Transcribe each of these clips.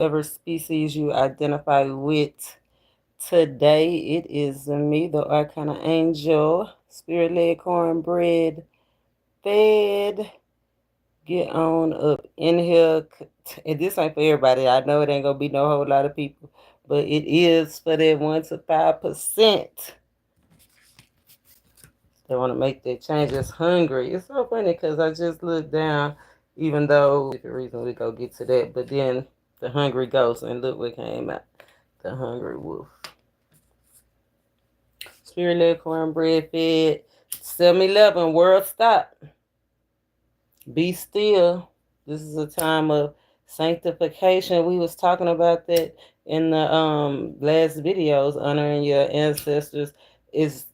whatever species you identify with. Today it is me, the Arcana Angel, spirit-led cornbread fed. Get on up in here. And this ain't for everybody. I know it ain't gonna be no whole lot of people, but it is for that 1 to 5%. They want to make their changes hungry. It's so funny because I just looked down, even though the reason we go get to that, but then the hungry ghost, and look what came out. The hungry wolf. Spirit-led cornbread fed. 7-Eleven, world stop. Be still. This is a time of sanctification. We was talking about that in the last videos. Honoring your ancestors is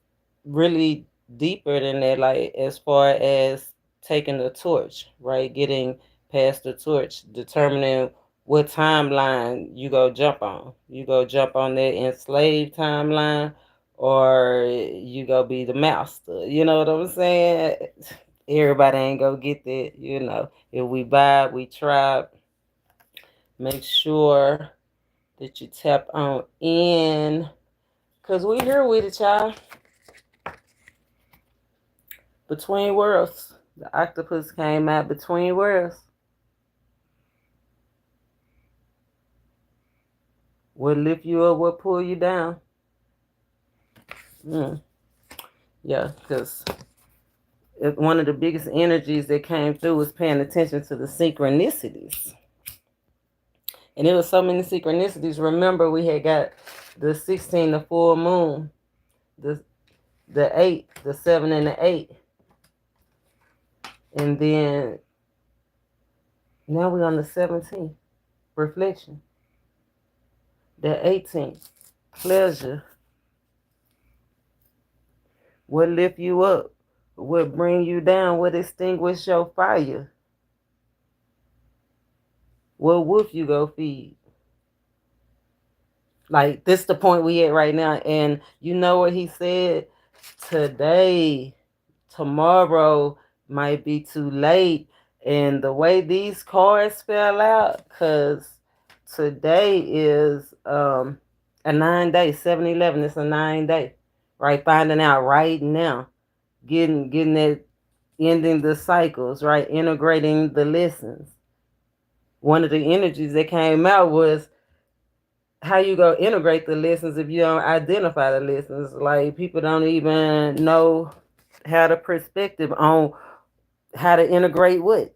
really deeper than that, like as far as taking the torch, right? Getting past the torch, determining what timeline you go jump on. You go jump on that enslaved timeline, or you go be the master. You know what I'm saying? Everybody ain't gonna get that, you know. If we vibe, we try. Make sure that you tap on in, cause we here with it, y'all. Between worlds. The octopus came out between worlds. What lift you up, what pull you down. Yeah, because one of the biggest energies that came through was paying attention to the synchronicities. And there was so many synchronicities. Remember, we had got the 16, the full moon, the 8, the 7, and the 8. And then now we're on the 17th, reflection. The 18th, pleasure. What lift you up? What bring you down? What extinguish your fire? What wolf you go feed? Like, this the point we at right now. And you know what he said? Today, tomorrow might be too late. And the way these cards fell out, because today is a 9-day, 7-11. It's a 9-day, right? Finding out right now, getting that, ending the cycles, right? Integrating the lessons. One of the energies that came out was how you go integrate the lessons if you don't identify the lessons. Like, people don't even know how the perspective on how to integrate what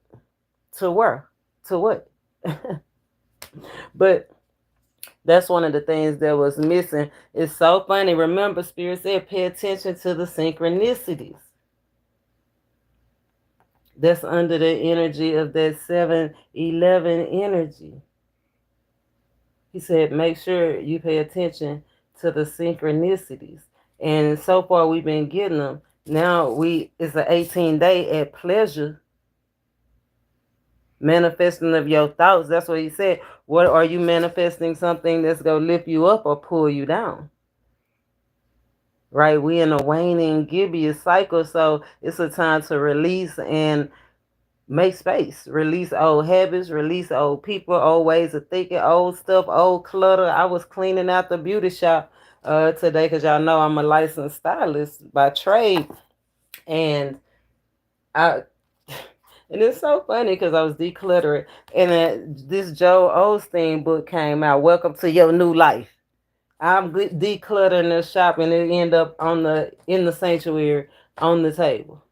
to where to what. But that's one of the things that was missing. It's so funny. Remember, Spirit said pay attention to the synchronicities. That's under the energy of that 7-11 energy. He said, make sure you pay attention to the synchronicities. And so far, we've been getting them. Now, it's an 18-day at pleasure. Manifesting of your thoughts. That's what he said. What are you manifesting? Something that's going to lift you up or pull you down? Right? We in a waning, gibbous cycle. So it's a time to release and make space. Release old habits, release old people, old ways of thinking, old stuff, old clutter. I was cleaning out the beauty shop today, because y'all know I'm a licensed stylist by trade. And it's so funny because I was decluttering, and this Joel Osteen book came out, Welcome to Your New Life. I'm decluttering the shop, and it end up in the sanctuary on the table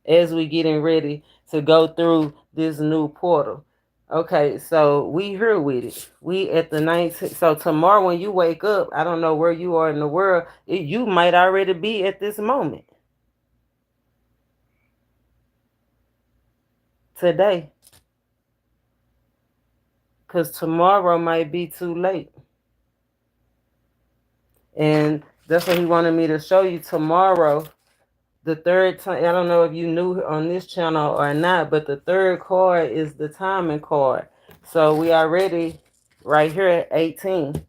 as we getting ready to go through this new portal. Okay, so we here with it. We at the 19th. So tomorrow when you wake up, I don't know where you are in the world. You might already be at this moment. Today. Because tomorrow might be too late. And that's what he wanted me to show you tomorrow. The third time, I don't know if you knew on this channel or not, but the third card is the timing card. So we already right here at 18,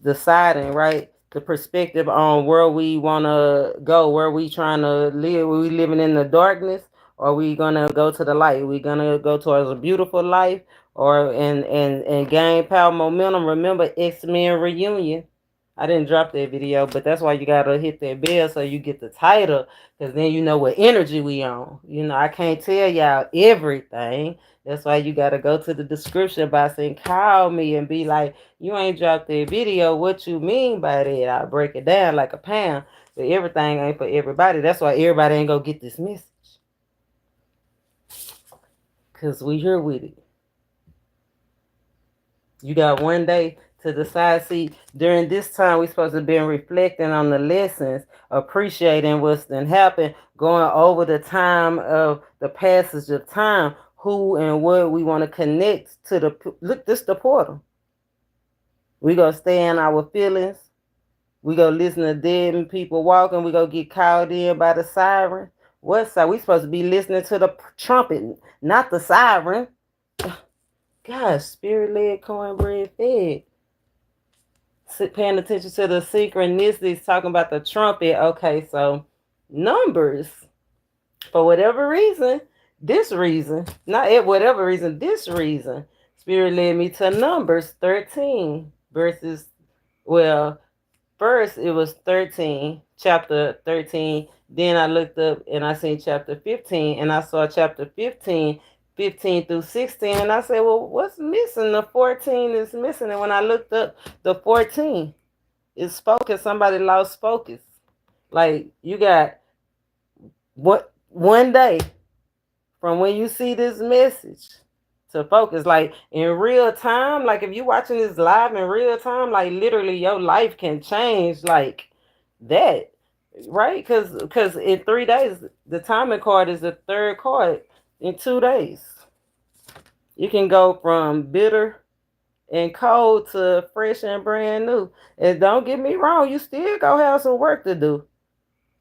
deciding, right, the perspective on where we want to go, where we trying to live. Are we living in the darkness, or are we going to go to the light? Are we going to go towards a beautiful life, or and gain power momentum. Remember X-Men reunion. I didn't drop that video, but that's why you gotta hit that bell so you get the title, because then you know what energy we on. You know, I can't tell y'all everything. That's why you gotta go to the description box and call me and be like, you ain't dropped that video. What you mean by that? I'll break it down like a pound. But everything ain't for everybody. That's why everybody ain't gonna get this message. Cause we here with it. You got one day to decide. See, during this time, we supposed to be reflecting on the lessons, appreciating what's been happened, going over the time of the passage of time, who and what we want to connect to the, look, this the portal. We gonna stay in our feelings. We go listen to dead people walking. We go get called in by the siren. What side? We supposed to be listening to the trumpet, not the siren. Gosh, spirit-led cornbread fed. Paying attention to the synchronicities, talking about the trumpet. Okay, so numbers. For whatever reason, this reason, not whatever reason, this reason, spirit led me to Numbers 13 verses, well, first it was 13, chapter 13. Then I looked up and I seen chapter 15, and I saw chapter 15 through 16, and I said, well, what's missing? The 14 is missing. And when I looked up, the 14 is focus. Somebody lost focus. Like, you got what, one day from when you see this message to focus, like in real time. Like, if you watching this live in real time, like literally your life can change like that, right? Because in 3 days, the timing card is the third card. In 2 days, you can go from bitter and cold to fresh and brand new. And don't get me wrong, you still gonna have some work to do.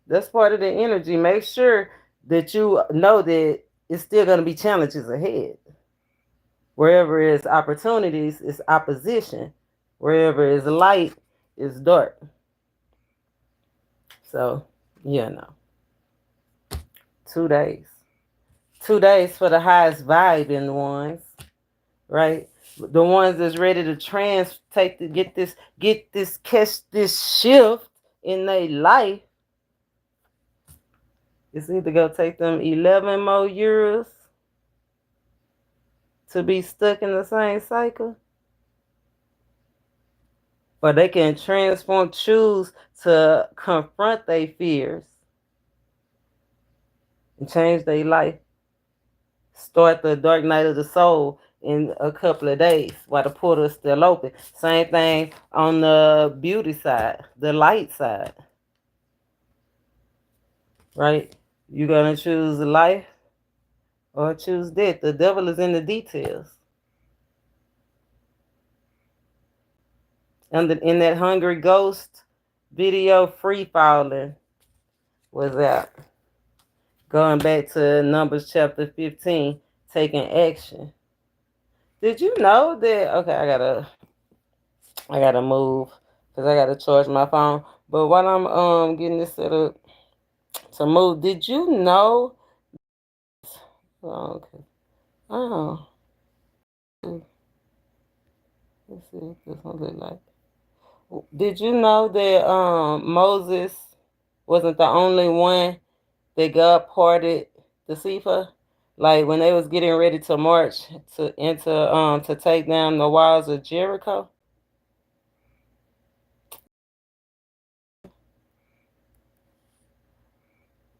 That's part of the energy. Make sure that you know that it's still gonna be challenges ahead. Wherever is opportunities, is opposition. Wherever is light, is dark. So, yeah, no. 2 days. 2 days for the highest vibing ones, right? The ones that's ready to get this, catch this shift in their life. It's either gonna take them 11 more years to be stuck in the same cycle, or they can choose to confront their fears and change their life. Start the dark night of the soul in a couple of days while the portal is still open. Same thing on the beauty side, the light side. Right? You're going to choose life or choose death. The devil is in the details. And in that Hungry Ghost video, Free Falling was out. Going back to Numbers chapter 15, taking action. Did you know that? Okay, I gotta move because I gotta charge my phone. But while I'm getting this set up to move, did you know? Oh, okay. Oh, let's see what this one look like. Did you know that Moses wasn't the only one that God parted the sea for? Like when they was getting ready to march to take down the walls of Jericho.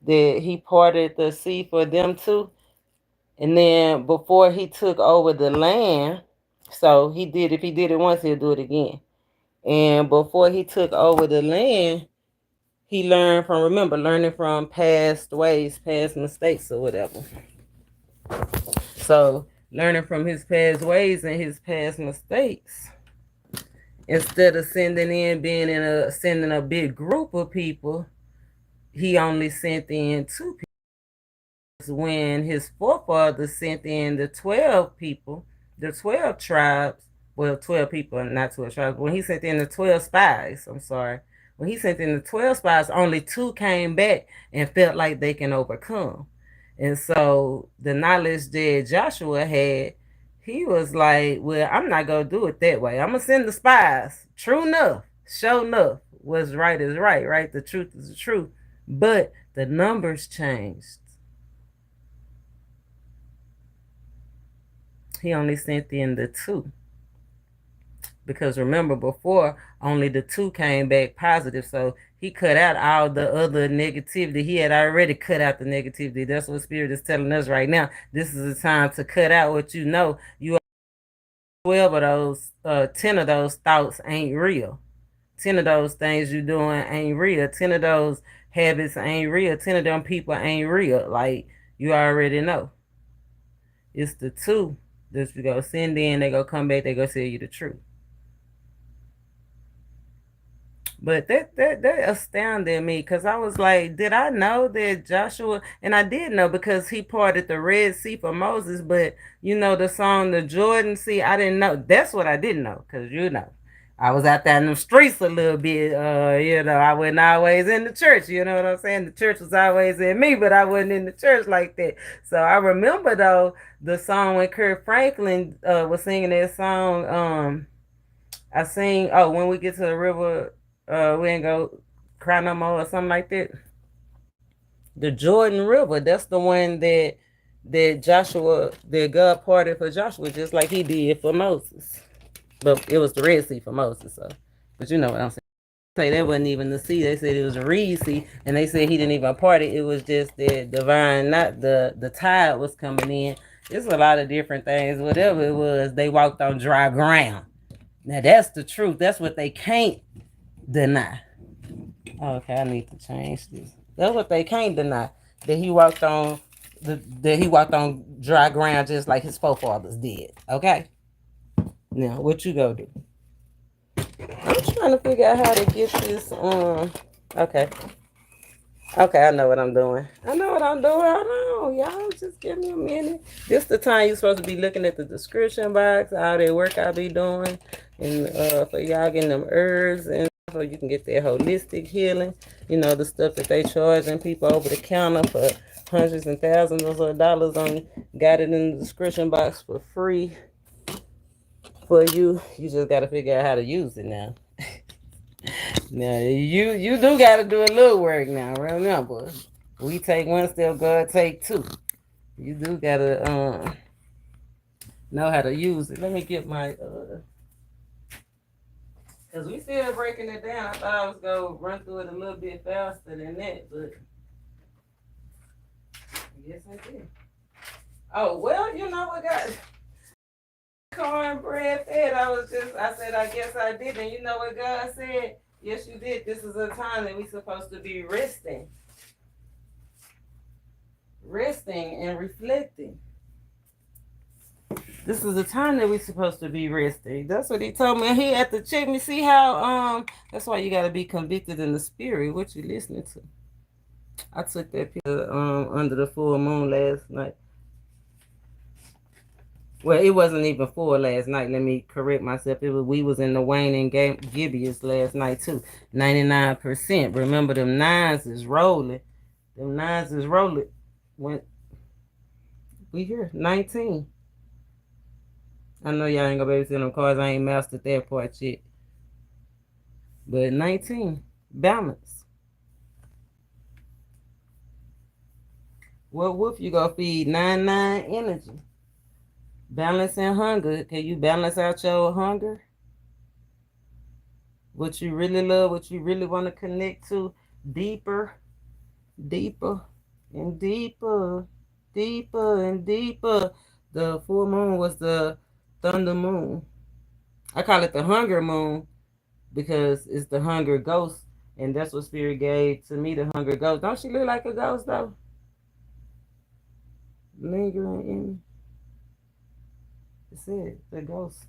That he parted the sea for them too. And then before he took over the land, so if he did it once, he'll do it again. And before he took over the land, he learning from past ways, past mistakes or whatever. So learning from his past ways and his past mistakes, instead of sending a big group of people, he only sent in 2 people. When his forefathers sent in the 12 people, the 12 tribes, well, 12 people, not 12 tribes, when he sent in the 12 spies, when he sent in the 12 spies, only 2 came back and felt like they can overcome. And so the knowledge that Joshua had, he was like, well, I'm not going to do it that way. I'm going to send the spies. True enough. Sure enough. What's right is right, right? The truth is the truth. But the numbers changed. He only sent in the 2. Because remember, before, only the 2 came back positive. So he cut out all the other negativity. He had already cut out the negativity. That's what Spirit is telling us right now. This is the time to cut out what you know. You 12 of those, 10 of those thoughts ain't real. 10 of those things you doing ain't real. 10 of those habits ain't real. 10 of them people ain't real. Like, you already know. It's the 2 that you go send in, they go come back, they go tell you the truth. But that astounded me, because I was like, did I know that Joshua, and I did know because he parted the Red Sea for Moses, but you know the song, the Jordan Sea, I didn't know. That's what I didn't know, because I was out there in the streets a little bit, I wasn't always in the church, you know what I'm saying? The church was always in me, but I wasn't in the church like that. So I remember, though, the song when Kirk Franklin was singing that song, I sing, when we get to the river, we ain't go cry no more or something like that. The Jordan River, that's the one that Joshua, that God parted for Joshua, just like he did for Moses. But it was the Red Sea for Moses, so. But you know what I'm saying. Say that wasn't even the sea. They said it was a Reed Sea, and they said he didn't even part it. It was just the divine, not the tide was coming in. It's a lot of different things. Whatever it was, they walked on dry ground. Now that's the truth. That's what they can't deny. Okay, I need to change this. That's what they can't deny. That he walked on dry ground just like his forefathers did. Okay? Now, what you go do? I'm trying to figure out how to get this okay. Okay, I know what I'm doing. Hold on, y'all. Just give me a minute. This the time you're supposed to be looking at the description box, all that work I be doing, and for y'all getting them herbs, and so you can get that holistic healing. You know, the stuff that they charging people over the counter for hundreds and thousands of dollars on. Got it in the description box for free for you. You just got to figure out how to use it now. Now you do got to do a little work now. Remember, we take one step, God take 2. You do got to know how to use it. Let me get my because we still breaking it down. I thought I was going to run through it a little bit faster than that, but I guess I did. Oh, well, you know what, guys? Cornbread fed. I said, I guess I did. And you know what God said? Yes, you did. This is a time that we're supposed to be resting. Resting and reflecting. This is a time that we're supposed to be resting. That's what he told me. He had to check me, see how, that's why you got to be convicted in the spirit, what you listening to. I took that picture under the full moon last night. Well, it wasn't even full last night. Let me correct myself. We was in the Wayne and Gibeons last night too. 99%. Remember, them 9s is rolling. Them 9s is rolling. When we here 19. I know y'all ain't gonna be able to see them cards. I ain't mastered that part yet. But 19. Balance. What wolf you gonna feed? 9-9 energy. Balance and hunger. Can you balance out your hunger? What you really love, what you really want to connect to, deeper, deeper, and deeper, deeper, and deeper. The full moon was the thunder moon. I call it the hunger moon because it's the hunger ghost, and that's what Spirit gave to me, the hunger ghost. Don't she look like a ghost, though? Lingering in. That's it, the ghost.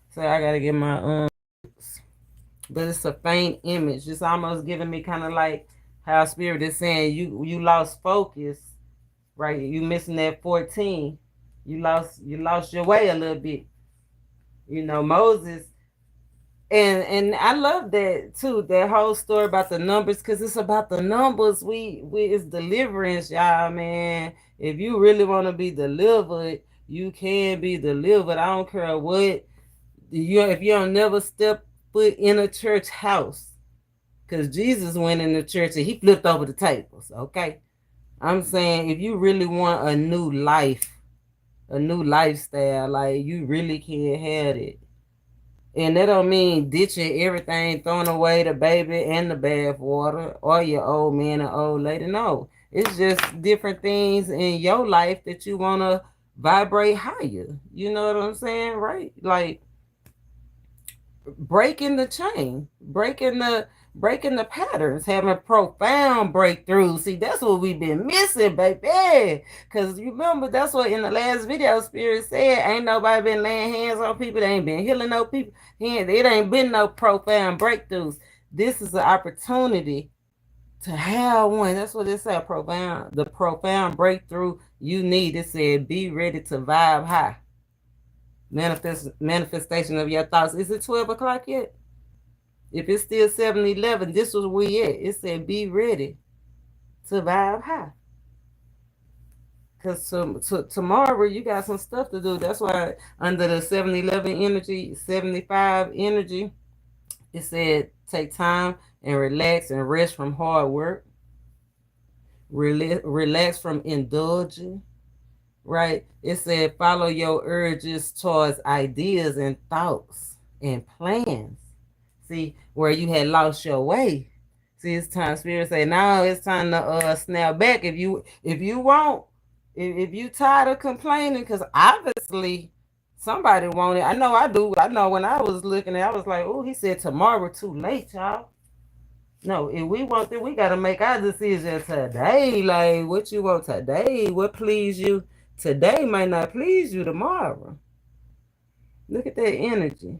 So I gotta get my but it's a faint image. It's almost giving me kind of like how Spirit is saying you lost focus, right? You missing that 14. You lost your way a little bit. You know, Moses And I love that too, that whole story about the numbers, because it's about the numbers. We it's deliverance, y'all, man. If you really want to be delivered, you can be delivered. I don't care what you, if you don't never step foot in a church house, because Jesus went in the church and he flipped over the tables. Okay, I'm saying if you really want a new life, a new lifestyle, like you really can have it. And that don't mean ditching everything, throwing away the baby and the bath water or your old man and old lady. No, it's just different things in your life that you want to vibrate higher. You know what I'm saying, right? Like breaking the chain, breaking the patterns, having profound breakthroughs. See, that's what we've been missing, baby. Because you remember, that's what in the last video Spirit said, ain't nobody been laying hands on people. They ain't been healing no people. It ain't been no profound breakthroughs. This is an opportunity to have one. That's what it said, profound. The profound breakthrough you need. It said, be ready to vibe high. Manifestation of your thoughts. Is it 12 o'clock yet? If it's still 7-11, this was where we at. It said, be ready to vibe high. Because tomorrow you got some stuff to do. That's why under the 7-11 energy, 75 energy, it said, take time and relax and rest from hard work. Relax from indulging. Right? It said, follow your urges towards ideas and thoughts and plans. See, where you had lost your way. See, it's time. Spirit say, now it's time to snap back. If you want, if you tired of complaining, because obviously somebody wanted. I know I do. I know when I was looking at, I was like, oh, he said tomorrow too late, y'all. No, if we want it, we gotta make our decision today. Like, what you want today? What please you today might not please you tomorrow. Look at that energy.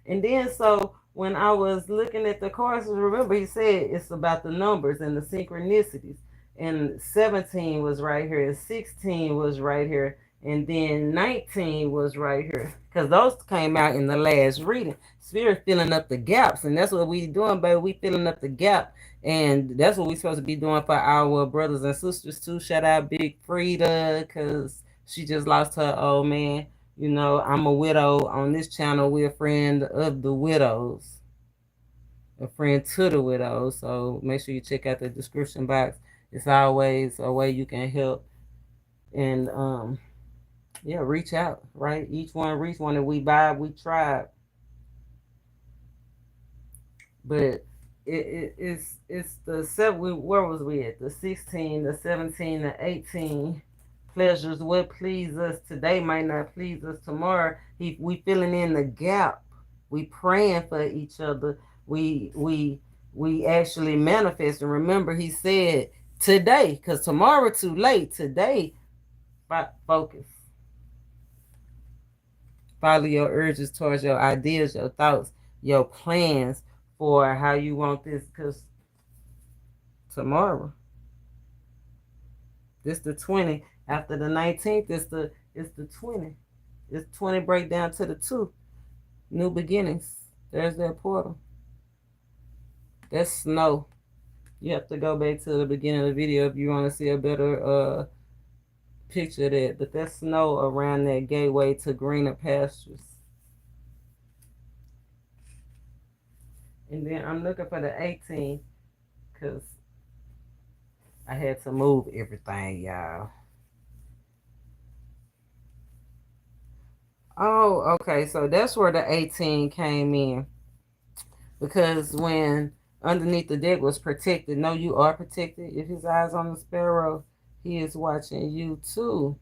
And then, so when I was looking at the courses, remember he said it's about the numbers and the synchronicities. And 17 was right here, and 16 was right here, and then 19 was right here. Because those came out in the last reading. Spirit filling up the gaps, and that's what we doing, baby. We filling up the gap. And that's what we supposed to be doing for our brothers and sisters too. Shout out Big Frida, because she just lost her old man. You know, I'm a widow. On this channel, we're a friend of the widows, a friend to the widows. So make sure you check out the description box. It's always a way you can help. And yeah, reach out, right? Each one reach one, and we vibe, we tribe. But it's the seven. Where was we at? The 16, the 17, the 18. Pleasures, what please us today might not please us tomorrow. We filling in the gap. We praying for each other. We actually manifest. And remember, he said today, because tomorrow too late. Today, focus. Follow your urges towards your ideas, your thoughts, your plans for how you want this. Because tomorrow, this the 20. After the 19th, it's the 20. It's 20 break down to the 2. New beginnings. There's that portal. That's snow. You have to go back to the beginning of the video if you want to see a better picture of that. But that's snow around that gateway to greener pastures. And then I'm looking for the 18 because I had to move everything, y'all. Oh, okay. So that's where the 18 came in. Because when underneath the deck was protected, no, you are protected. If his eyes on the sparrow, he is watching you too.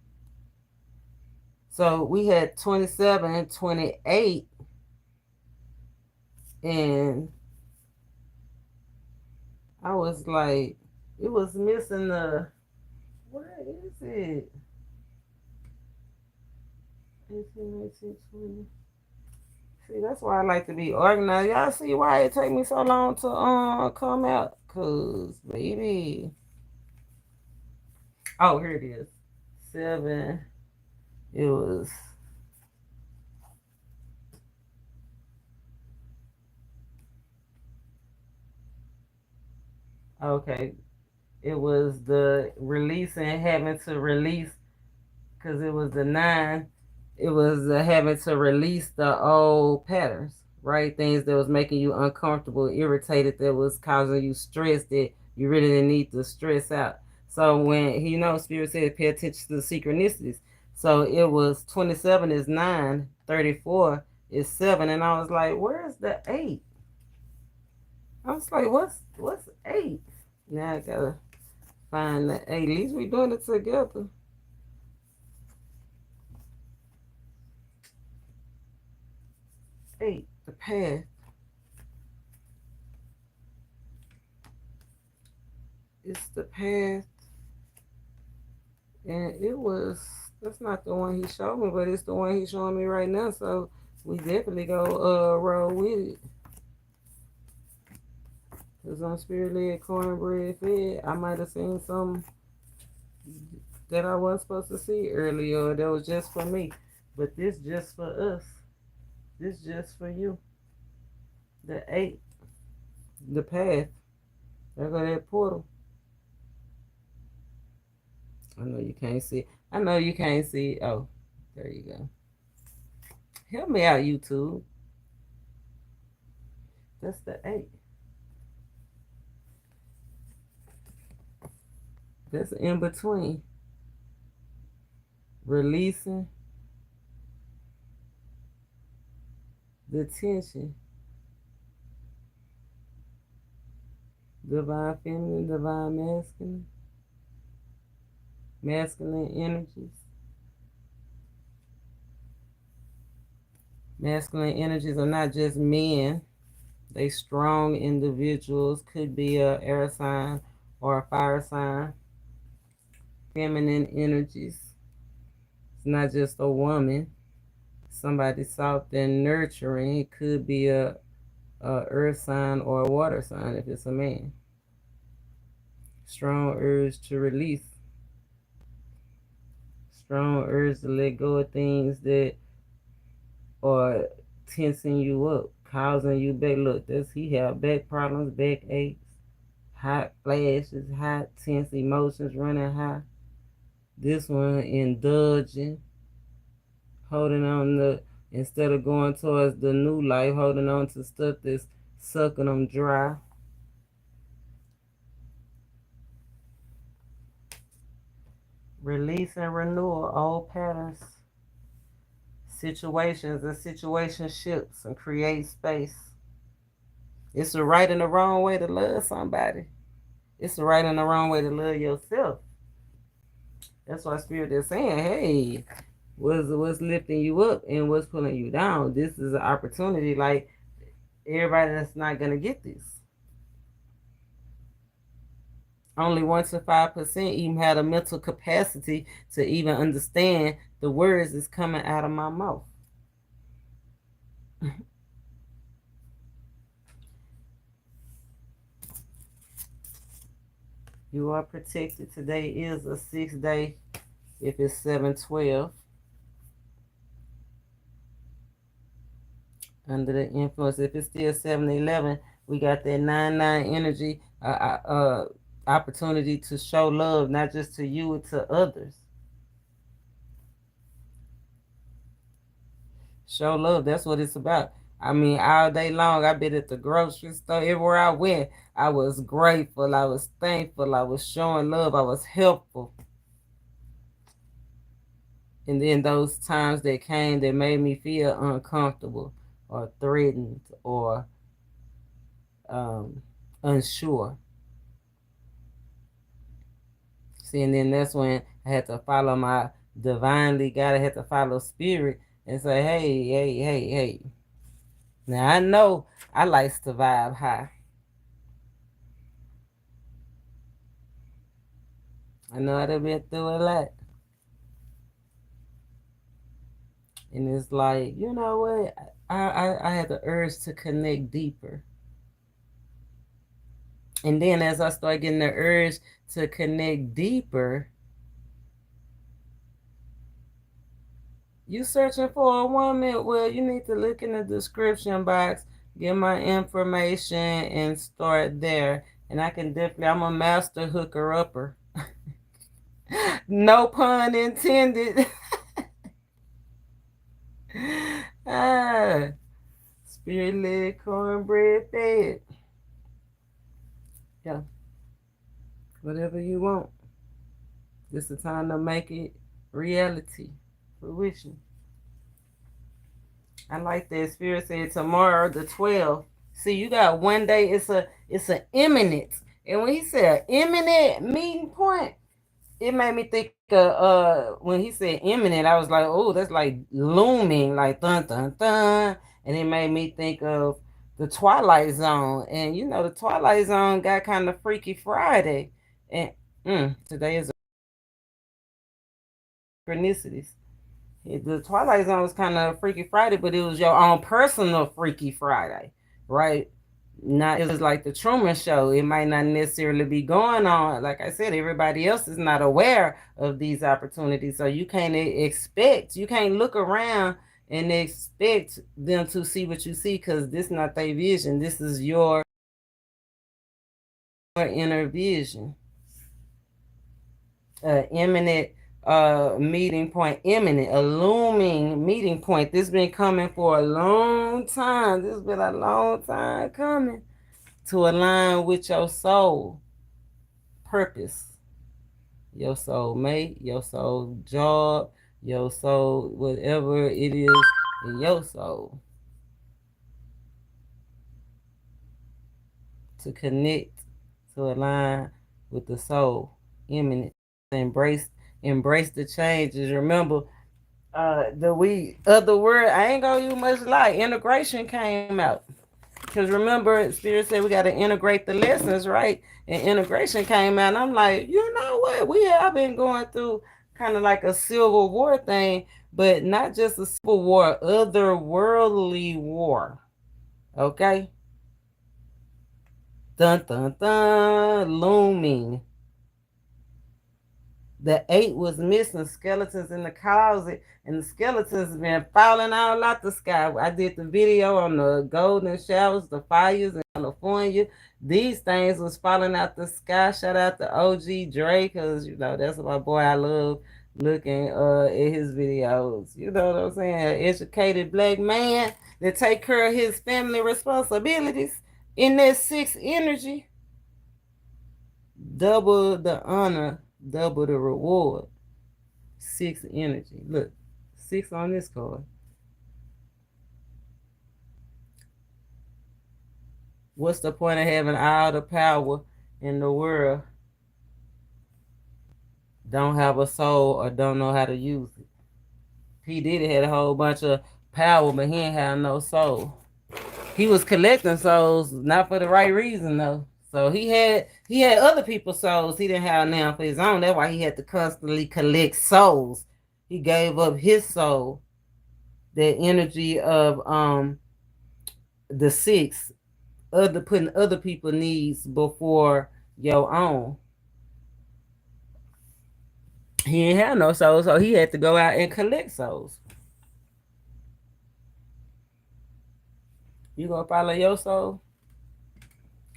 So we had 27, 28, and I was like, it was missing the, where is it? 18, 19, 20. See, that's why I like to be organized. Y'all see why it take me so long to come out? Cause baby. Oh, here it is. 7. It was Okay, it was the releasing, having to release, because it was the 9. It was having to release the old patterns, right? Things that was making you uncomfortable, irritated, that was causing you stress that you really didn't need to stress out. So when Spirit said pay attention to the synchronicities. So it was 27 is 9, 34 is 7, and I was like, where's the 8? I was like, what's 8? Now I gotta find the 8. At least we doing it together. 8, the path. It's the path. And that's not the one he showed me, but it's the one he's showing me right now. So we definitely go roll with it. Because on Spirit Led Cornbread Fed, I might have seen something that I wasn't supposed to see earlier, or that was just for me. But this just for us. This just for you. The 8, the path. There go that portal. I know you can't see. I know you can't see. Oh, there you go. Help me out, YouTube. That's the 8. That's in between. Releasing the tension. Divine feminine, divine masculine. Masculine energies. Masculine energies are not just men. They strong individuals. Could be a air sign or a fire sign. Feminine energies. It's not just a woman. Somebody soft and nurturing. It could be a earth sign or a water sign if it's a man. Strong urge to release. Strong urge to let go of things that are tensing you up, causing you back. Look, he have back problems, back aches, hot flashes, hot tense emotions running high. This one indulging, holding on instead of going towards the new life, holding on to stuff that's sucking them dry. Release and renewal, old patterns, situations and situationships, and create space. It's the right and the wrong way to love somebody. It's the right and the wrong way to love yourself. That's why Spirit is saying, hey, what's lifting you up and what's pulling you down? This is an opportunity. Like, everybody that's not going to get this. Only 1 to 5% even had a mental capacity to even understand the words that's coming out of my mouth. You are protected. Today is a 6th day if it's 7/12. Under the influence, if it's still 7/11, we got that 9/9 energy, opportunity to show love, not just to you, but to others. Show love. That's what it's about. I mean, all day long, I've been at the grocery store. Everywhere I went, I was grateful. I was thankful. I was showing love. I was helpful. And then those times that came that made me feel uncomfortable or threatened or unsure. See, and then that's when I had to follow my divinely God. I had to follow Spirit and say, hey. Now, I know I like to vibe high. I know I've been through a lot. And it's like, you know what? I had the urge to connect deeper. And then as I start getting the urge to connect deeper, you searching for a woman? Well, you need to look in the description box, get my information, and start there. And I can definitely, I'm a master hooker upper. No pun intended. Ah, spirit led cornbread fed. Yeah, whatever you want. This is the time to make it reality, fruition. I like that. Spirit said tomorrow the 12th. See, you got one day. It's a imminent. And when he said imminent meeting point, it made me think of when he said imminent, I was like, oh, that's like looming, like dun dun dun. And it made me think of the Twilight Zone. And you know, the Twilight Zone got kind of Freaky Friday. And today is synchronicities. The Twilight Zone was kind of Freaky Friday, but it was your own personal Freaky Friday, right? Not it was like the Truman Show. It might not necessarily be going on. Like I said, everybody else is not aware of these opportunities, so you can't expect. You can't look around and expect them to see what you see because this is not their vision. This is your inner vision. Imminent meeting point, imminent, a looming meeting point. This been coming for a long time. This has been a long time coming to align with your soul purpose, your soul mate, your soul job, your soul, whatever it is in your soul. To connect, to align with the soul, imminent, embrace the changes. Remember, the other word I ain't gonna use much like integration came out. Because remember, Spirit said we got to integrate the lessons, right? And integration came out, and I'm like, you know what? We have been going through kind of like a civil war thing, but not just a civil war, otherworldly war. Okay? Dun dun dun, looming. The 8 was missing, skeletons in the closet, and the skeletons been falling all out the sky. I did the video on the golden showers, the fires in California. These things was falling out the sky. Shout out to OG Dre, because you know that's my boy. I love looking at his videos. You know what I'm saying? An educated black man that take care of his family responsibilities in that 6 energy. Double the honor, double the reward. 6 energy. Look, 6 on this card. What's the point of having all the power in the world? Don't have a soul or don't know how to use it. P. Diddy had a whole bunch of power, but he ain't have no soul. He was collecting souls, not for the right reason though. So he had other people's souls. He didn't have none for his own. That's why he had to constantly collect souls. He gave up his soul. That energy of the 6, putting other people's needs before your own. He ain't have no souls, so he had to go out and collect souls. You gonna follow your soul?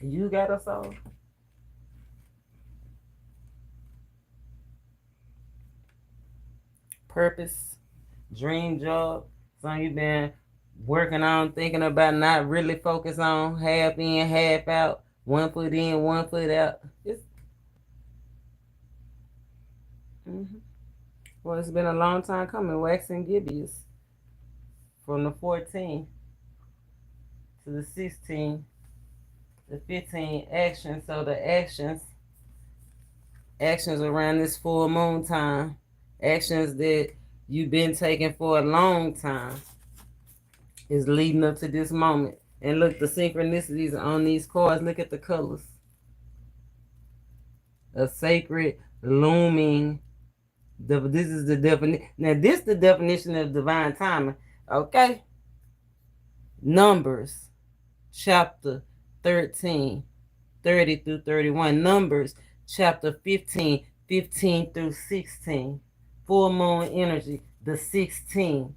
You got a soul? Purpose, dream job, something you've been working on, thinking about, not really focus on, half in, half out, 1 foot in, 1 foot out. Well, it's been a long time coming, waxing gibbous. From the 14 to the 16, the 15 actions. So the actions around this full moon time, actions that you've been taking for a long time is leading up to this moment. And look, the synchronicities on these cards. Look at the colors. A sacred, looming. This is the definition. Now, this is the definition of divine timing. Okay? Numbers, chapter 13, 30 through 31. Numbers, chapter 15, 15 through 16. Full moon energy, the 16.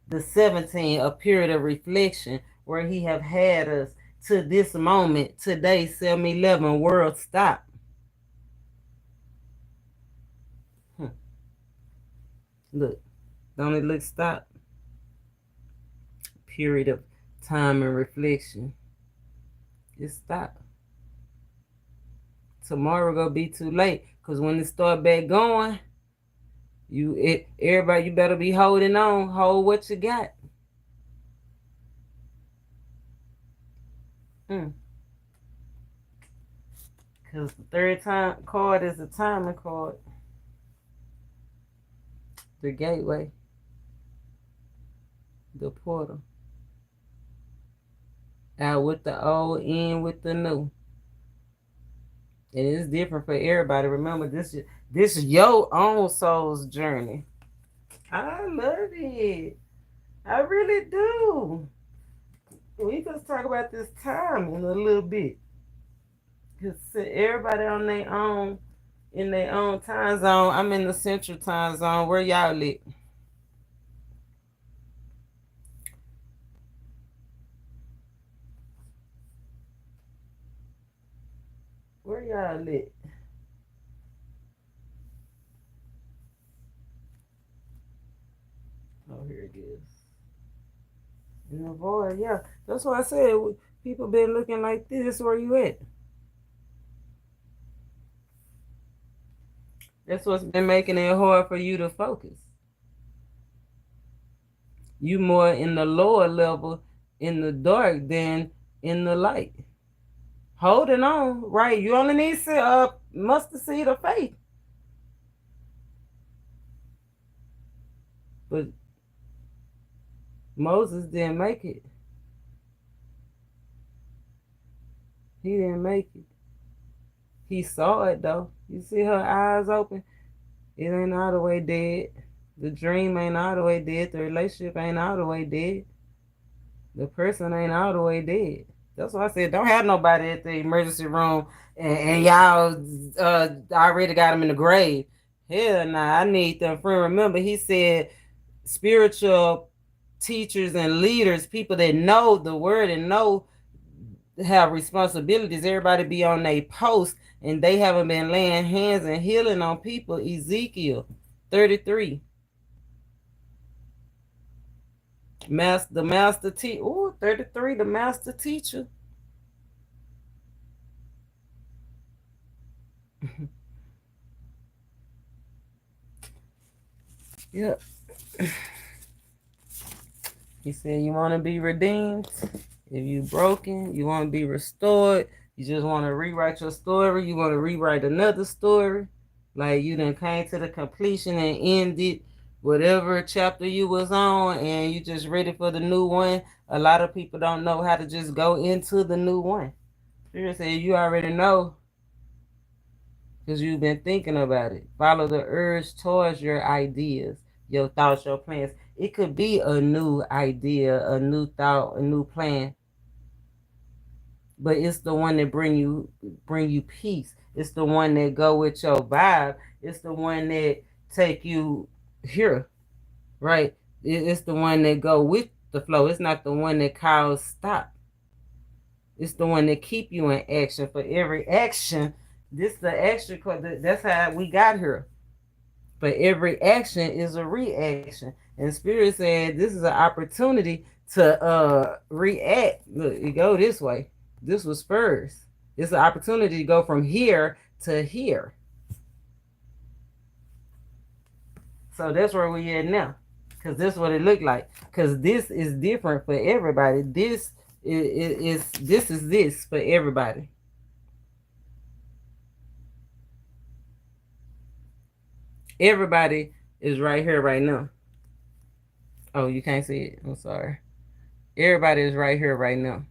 The 17, a period of reflection where he have had us to this moment, today, 7-11, world stop. Look, don't it look stop? Period of time and reflection. It stop. Tomorrow gonna be too late, because when it start back going, everybody, you better be holding on. Hold what you got. Because the third time card is the timing card. The gateway. The portal. Out with the old, in with the new. And it's different for everybody. Remember, this is your own soul's journey. I love it. I really do. We just talk about this time in a little bit. Because everybody on their own, in their own time zone. I'm in the central time zone. Where y'all at? Where y'all at? Oh, here it is. In the void, yeah. That's why I said people been looking like this. Where you at? That's what's been making it hard for you to focus. You more in the lower level, in the dark, than in the light. Holding on, right? You only need mustard seed of faith. But Moses didn't make it. He didn't make it. He saw it though. You see her eyes open? It ain't all the way dead. The dream ain't all the way dead. The relationship ain't all the way dead. The person ain't all the way dead. That's why I said don't have nobody at the emergency room and y'all already got them in the grave. Hell nah, I need them. Friend, remember he said spiritual teachers and leaders, people that know the word and know have responsibilities. Everybody be on their post, and they haven't been laying hands and healing on people. Ezekiel 33. The master teacher. Ooh, 33, the master teacher. Yep. He said you want to be redeemed. If you broken, you want to be restored. You just want to rewrite your story. You want to rewrite another story. Like you done came to the completion and ended whatever chapter you was on, and you just ready for the new one. A lot of people don't know how to just go into the new one. Seriously, you already know because you've been thinking about it. Follow the urge towards your ideas, your thoughts, your plans. It could be a new idea, a new thought, a new plan. But it's the one that bring you peace. It's the one that go with your vibe. It's the one that take you here, right? It's the one that go with the flow. It's not the one that cause stop. It's the one that keep you in action. For every action, this the extra. That's how we got here. For every action is a reaction. And Spirit said this is an opportunity to react. Look, it go this way. This was first. It's an opportunity to go from here to here. So that's where we at now. Because this is what it looked like. Because this is different for everybody. This is this for everybody. Everybody is right here right now. Oh, you can't see it. I'm sorry. Everybody is right here right now.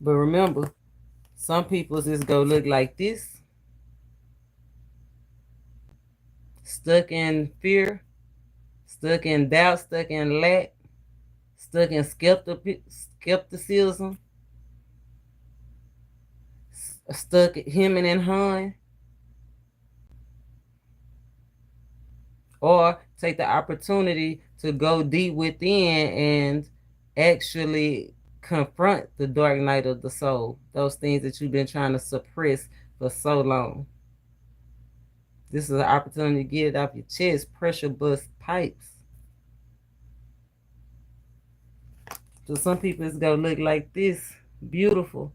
But remember, some people just go look like this. Stuck in fear, stuck in doubt, stuck in lack, stuck in skepticism, stuck hemming and hawing. Or take the opportunity to go deep within and actually confront the dark night of the soul, those things that you've been trying to suppress for so long. This is an opportunity to get it off your chest, pressure bust pipes. So some people it's gonna look like this, beautiful.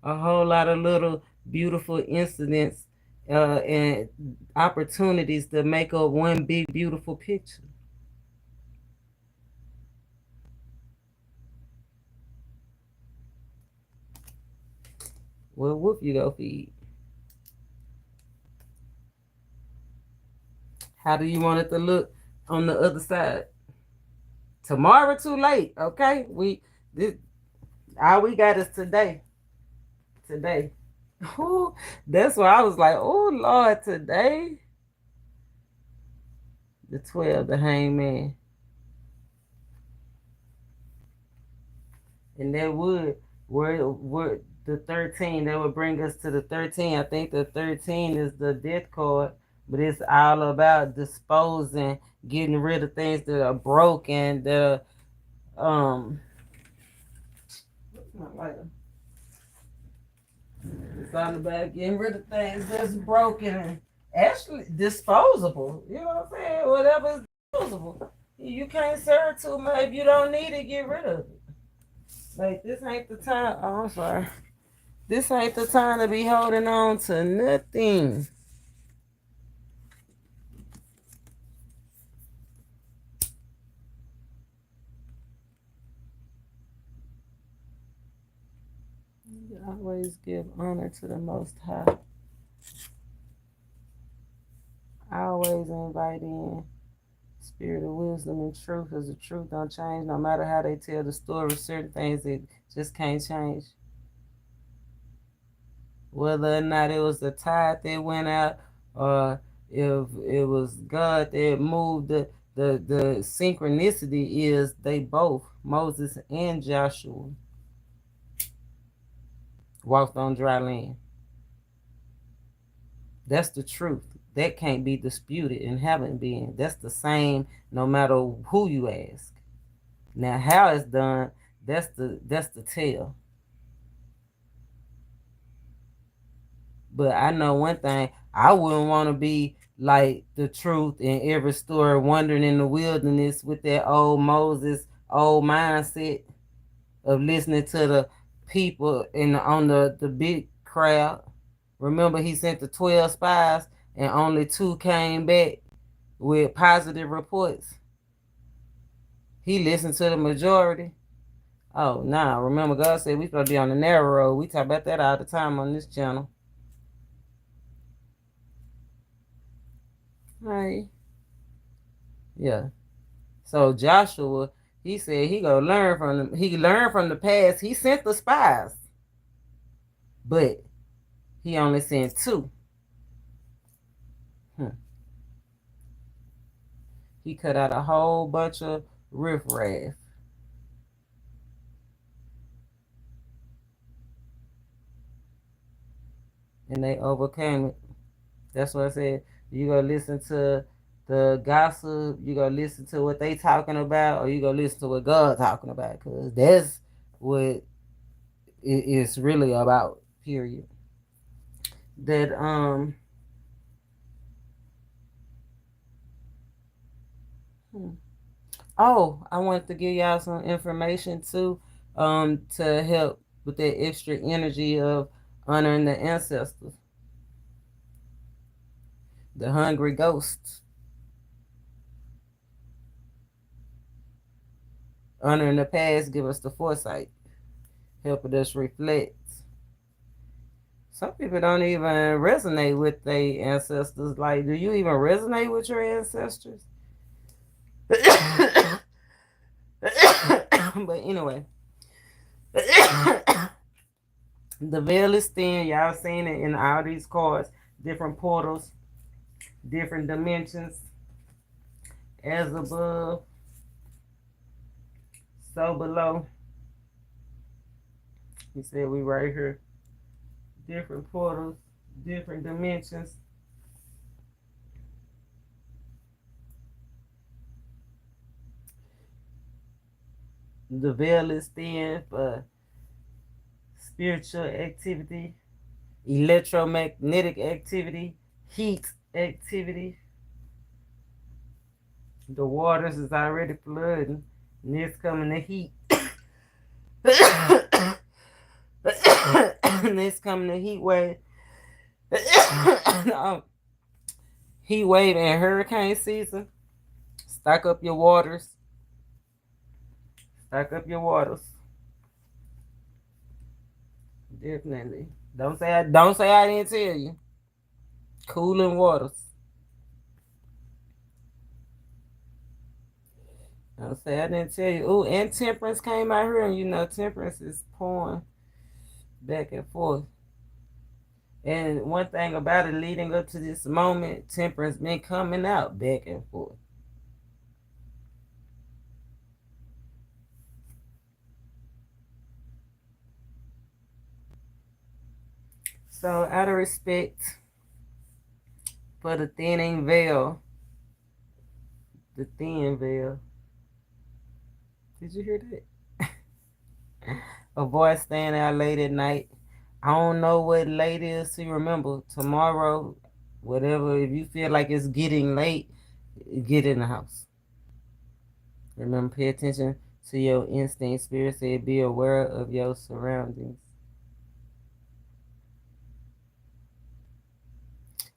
A whole lot of little beautiful incidents and opportunities to make up one big beautiful picture. Well, whoop you go feed. How do you want it to look on the other side? Tomorrow too late, okay? This, all we got is today. Today. Ooh, that's why I was like, oh Lord, today. The 12, the hangman. And that would where the 13, that would bring us to the 13. I think the 13 is the death card, but it's all about disposing, getting rid of things that are broken, that are what's my lighter? It's all about getting rid of things that's broken and actually disposable. You know what I'm saying? Whatever is disposable. You can't serve too much. If you don't need it, get rid of it. Like, this ain't the time. Oh, I'm sorry. This ain't the time to be holding on to nothing. You always give honor to the Most High. I always invite in spirit of wisdom and truth, because the truth don't change no matter how they tell the story. Certain things it just can't change. Whether or not it was the tide that went out, or if it was God that moved, the synchronicity is they both, Moses and Joshua, walked on dry land. That's the truth. That can't be disputed and haven't been. That's the same no matter who you ask. Now how it's done, that's the tell. But I know one thing, I wouldn't want to be like the truth in every story, wandering in the wilderness with that old Moses, old mindset of listening to the people on the big crowd. Remember, he sent the 12 spies and only 2 came back with positive reports. He listened to the majority. Oh, nah. Remember, God said we supposed to be on the narrow road. We talk about that all the time on this channel. Right. Yeah. So Joshua, he said he gonna learn from them. He learned from the past. He sent the spies, but he only sent 2. He cut out a whole bunch of riffraff. And they overcame it. That's what I said. You gonna listen to the gossip, you gonna listen to what they talking about, or you gonna listen to what God talking about, because that's what it's really about, period. That oh, I wanted to give y'all some information too, to help with that extra energy of honoring the ancestors, the hungry ghosts. Honoring the past give us the foresight, helping us reflect. Some people don't even resonate with their ancestors. Like, do you even resonate with your ancestors? But anyway, the veil is thin. Y'all seen it in all these cards. Different portals, different dimensions. As above, so below. He said we right here. Different portals, different dimensions. The veil is thin for spiritual activity, electromagnetic activity, heat activity. The waters is already flooding. Next coming the heat. Next coming the heat wave. Heat wave and hurricane season. Stock up your waters. Stock up your waters. Definitely. Don't say I didn't tell you. Cooling waters. Don't say I didn't tell you. Ooh, and temperance came out here, and you know temperance is pouring back and forth. And one thing about it, leading up to this moment, temperance been coming out back and forth. So out of respect for the thinning veil, the thin veil. Did you hear that? Avoid staying out late at night. I don't know what late is to remember. Tomorrow, whatever, if you feel like it's getting late, get in the house. Remember, pay attention to your instinct. Spirit said, be aware of your surroundings.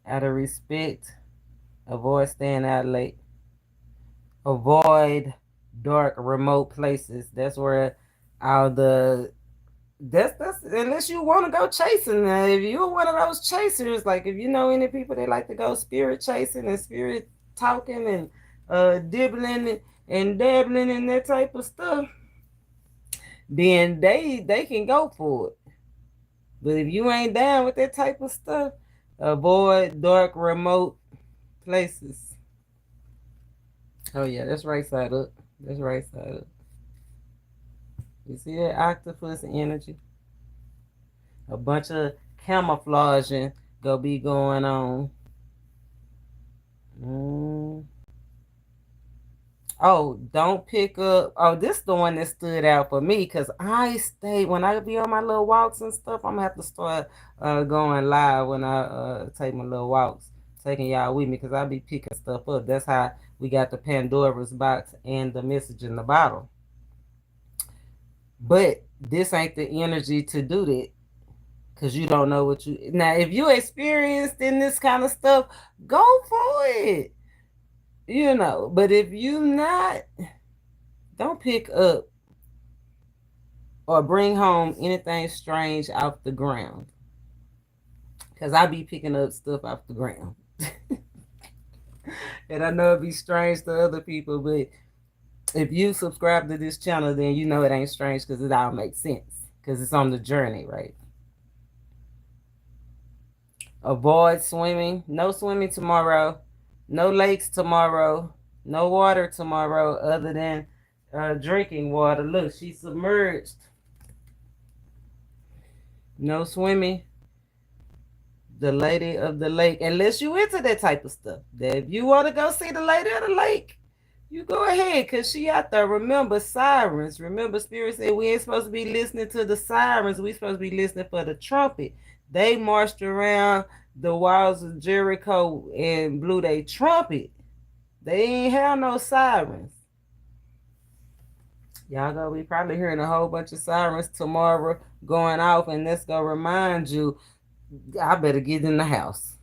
Out of respect, avoid staying out late. Avoid dark, remote places. That's where all the that's unless you want to go chasing. If you're one of those chasers, like if you know any people that like to go spirit chasing and spirit talking and dibbling and dabbling and that type of stuff, then they can go for it. But if you ain't down with that type of stuff, avoid dark, remote places. Oh yeah, that's right side up. That's right side up. You see that octopus energy? A bunch of camouflaging gonna be going on. Oh, don't pick up. Oh, this is the one that stood out for me because I stay when I be on my little walks and stuff. I'm gonna have to start going live when I take my little walks, taking y'all with me because I be picking stuff up. That's how we got the Pandora's box and the message in the bottle. But this ain't the energy to do that because you don't know what you. Now, if you experienced in this kind of stuff, go for it. You know, but if you not, don't pick up or bring home anything strange off the ground. Because I be picking up stuff off the ground. And I know it be strange to other people, but if you subscribe to this channel, then you know it ain't strange because it all makes sense. Because it's on the journey, right? Avoid swimming. No swimming tomorrow. No lakes tomorrow. No water tomorrow other than drinking water. Look, she's submerged. No swimming. The lady of the lake. Unless you into that type of stuff. That if you want to go see the lady of the lake, you go ahead because she out there. Remember sirens. Remember Spirit said we ain't supposed to be listening to the sirens. We supposed to be listening for the trumpet. They marched around the walls of Jericho and blew their trumpet. They ain't have no sirens. Y'all gonna be probably hearing a whole bunch of sirens tomorrow going off, and that's gonna remind you, I better get in the house.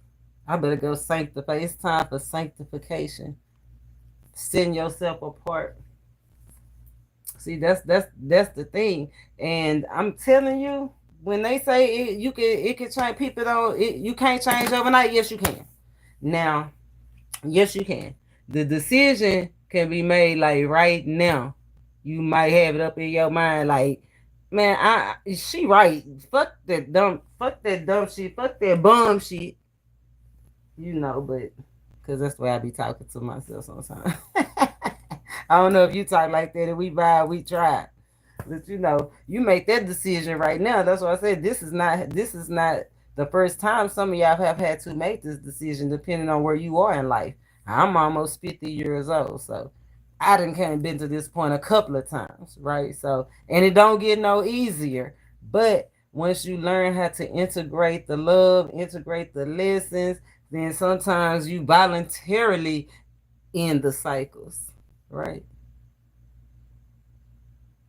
I better go sanctify. It's time for sanctification. Setting yourself apart. See, that's the thing. And I'm telling you, when they say it can change, people don't. You can't change overnight. Yes, you can. Now, yes, you can. The decision can be made like right now. You might have it up in your mind like, man, she right. Fuck that dumb shit. Fuck that bum shit. You know, but because that's the way I be talking to myself sometimes. I don't know if you talk like that and we vibe, we try. But you know, you make that decision right now. That's why I said this is not the first time some of y'all have had to make this decision depending on where you are in life. I'm almost 50 years old, so I done been to this point a couple of times, right? So, and it don't get no easier. But once you learn how to integrate the love, integrate the lessons, then sometimes you voluntarily end the cycles, right?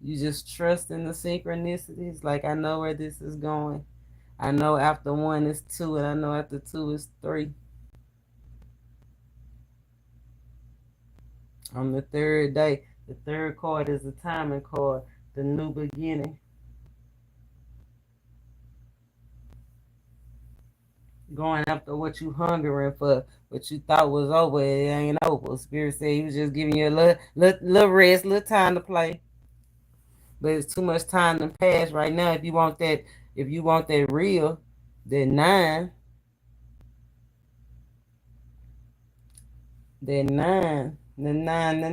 You just trust in the synchronicities. Like, I know where this is going. I know after 1 is 2, and I know after 2 is 3. On the third day, the third card is the timing card, the new beginning. Going after what you hungering for, what you thought was over, it ain't over. Spirit said he was just giving you a little rest, little time to play. But it's too much time to pass right now. If you want that real, that 9, that 9, the 9, the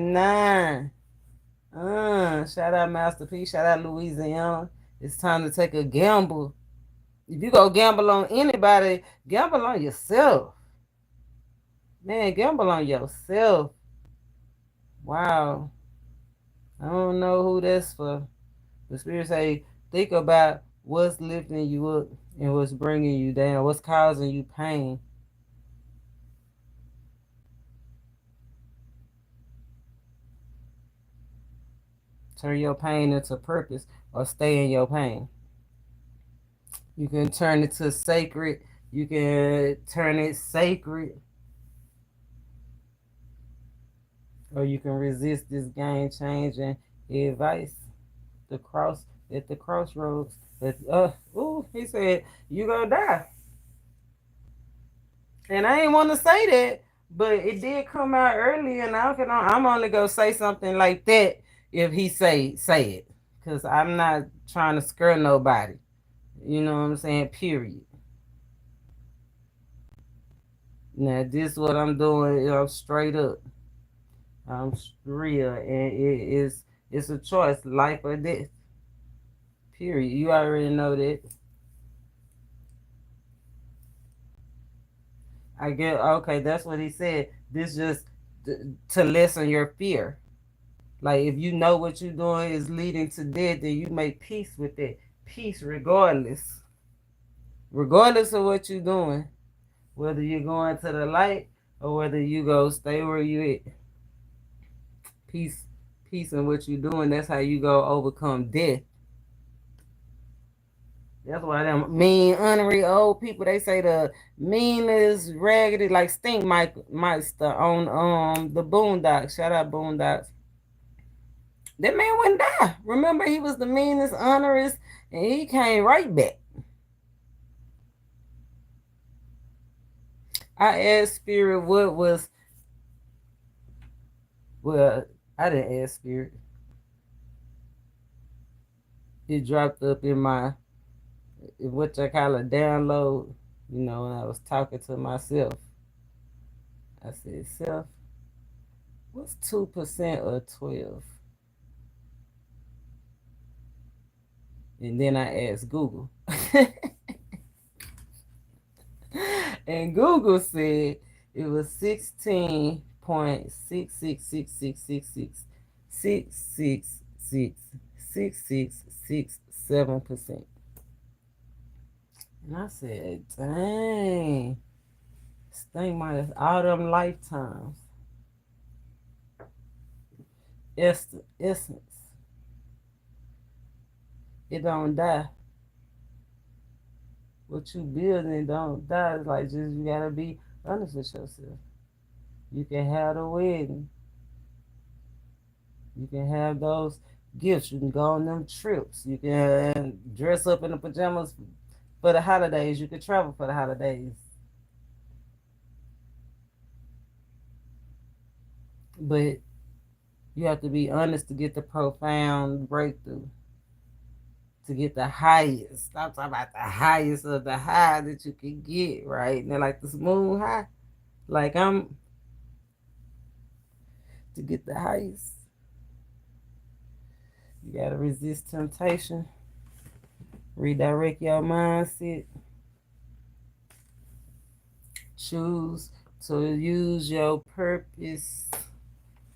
9. Shout out Masterpiece, shout out Louisiana. It's time to take a gamble. If you go gamble on anybody, gamble on yourself. Man, gamble on yourself. Wow. I don't know who that's for. The Spirit say, think about what's lifting you up and what's bringing you down, what's causing you pain. Turn your pain into purpose or stay in your pain. You can turn it to sacred. You can turn it sacred. Or you can resist this game changing advice. The cross at the crossroads. He said, you gonna die. And I ain't want to say that, but it did come out early, and I'm only gonna say something like that if he say it. Cause I'm not trying to scare nobody. You know what I'm saying? Period. Now this what I'm doing, I'm straight up. I'm real, and it's a choice, life or death. Period. You already know that. I get okay. That's what he said. This just to lessen your fear. Like if you know what you're doing is leading to death, then you make peace with it. Peace regardless. Regardless of what you're doing. Whether you're going to the light or whether you go stay where you at. Peace in what you're doing. That's how you go overcome death. That's why them mean, ornery old people, they say the meanest, raggedy, like Stink Meister on the Boondocks. Shout out Boondocks. That man wouldn't die. Remember, he was the meanest, honorest, and he came right back. I asked Spirit what was, well, I didn't ask Spirit. It dropped up in my, what I call a download, when I was talking to myself. I said, self, what's 2% of 12? And then I asked Google. And Google said it was 16.66666666667%. And I said, dang, this thing might have all them lifetimes. Essence. It don't die. What you building don't die. It's like just you gotta be honest with yourself. You can have the wedding. You can have those gifts. You can go on them trips. You can dress up in the pajamas for the holidays. You can travel for the holidays. But you have to be honest to get the profound breakthrough. To get the highest. I'm talking about the highest of the high that you can get, right? And they're like this moon high. Like to get the highest. You gotta resist temptation. Redirect your mindset. Choose to use your purpose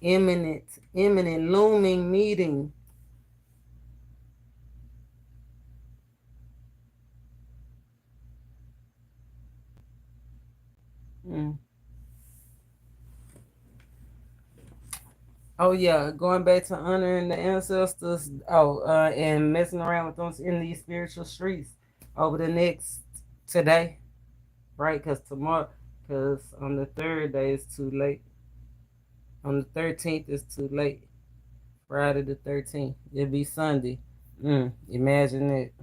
imminent, looming meeting. Oh yeah, going back to honoring the ancestors. Oh, and messing around with them in these spiritual streets over the next today, right? Because tomorrow, because on the third day it's too late. On the 13th it's too late. Friday the 13th, it'll be Sunday. Imagine it.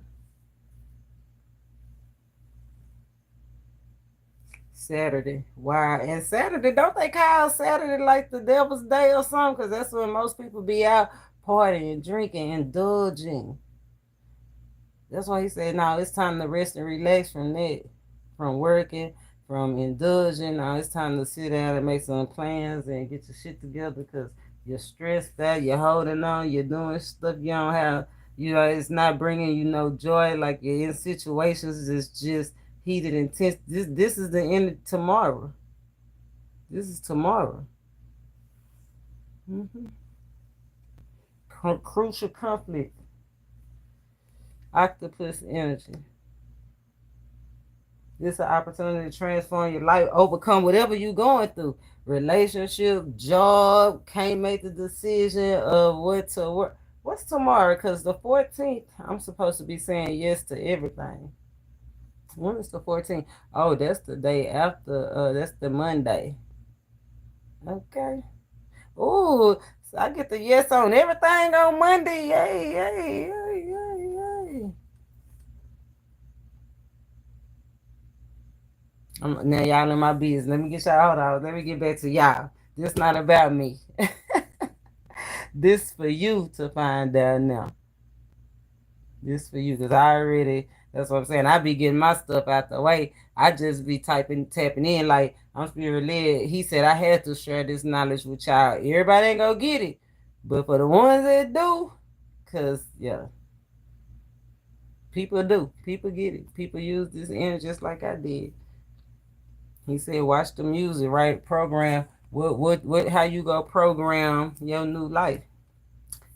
Saturday. Wow. And Saturday, don't they call Saturday like the devil's day or something? Because that's when most people be out partying, drinking, indulging. That's why he said, no, it's time to rest and relax from that, from working, from indulging. Now it's time to sit down and make some plans and get your shit together because you're stressed out, you're holding on, you're doing stuff you don't have, it's not bringing you no joy. Like you're in situations that's just heated, intense. This is the end of tomorrow. This is tomorrow. Crucial conflict. Octopus energy. This is an opportunity to transform your life, overcome whatever you're going through. Relationship, job, can't make the decision of what to work. What's tomorrow? Because the 14th, I'm supposed to be saying yes to everything. When is the 14th? Oh, that's the day after. That's the Monday. Okay. Ooh, so I get the yes on everything on Monday. Yay, yay, yay, yay, yay. Now y'all in my business. Let me get y'all, hold on. Let me get back to y'all. This not about me. This for you to find out now. This for you, because I already, that's what I'm saying. I be getting my stuff out the way. I just be tapping in like I'm spirit led. He said I had to share this knowledge with y'all. Everybody ain't gonna get it. But for the ones that do, cause yeah, people do. People get it. People use this energy just like I did. He said, watch the music, right? Program. How you go program your new life?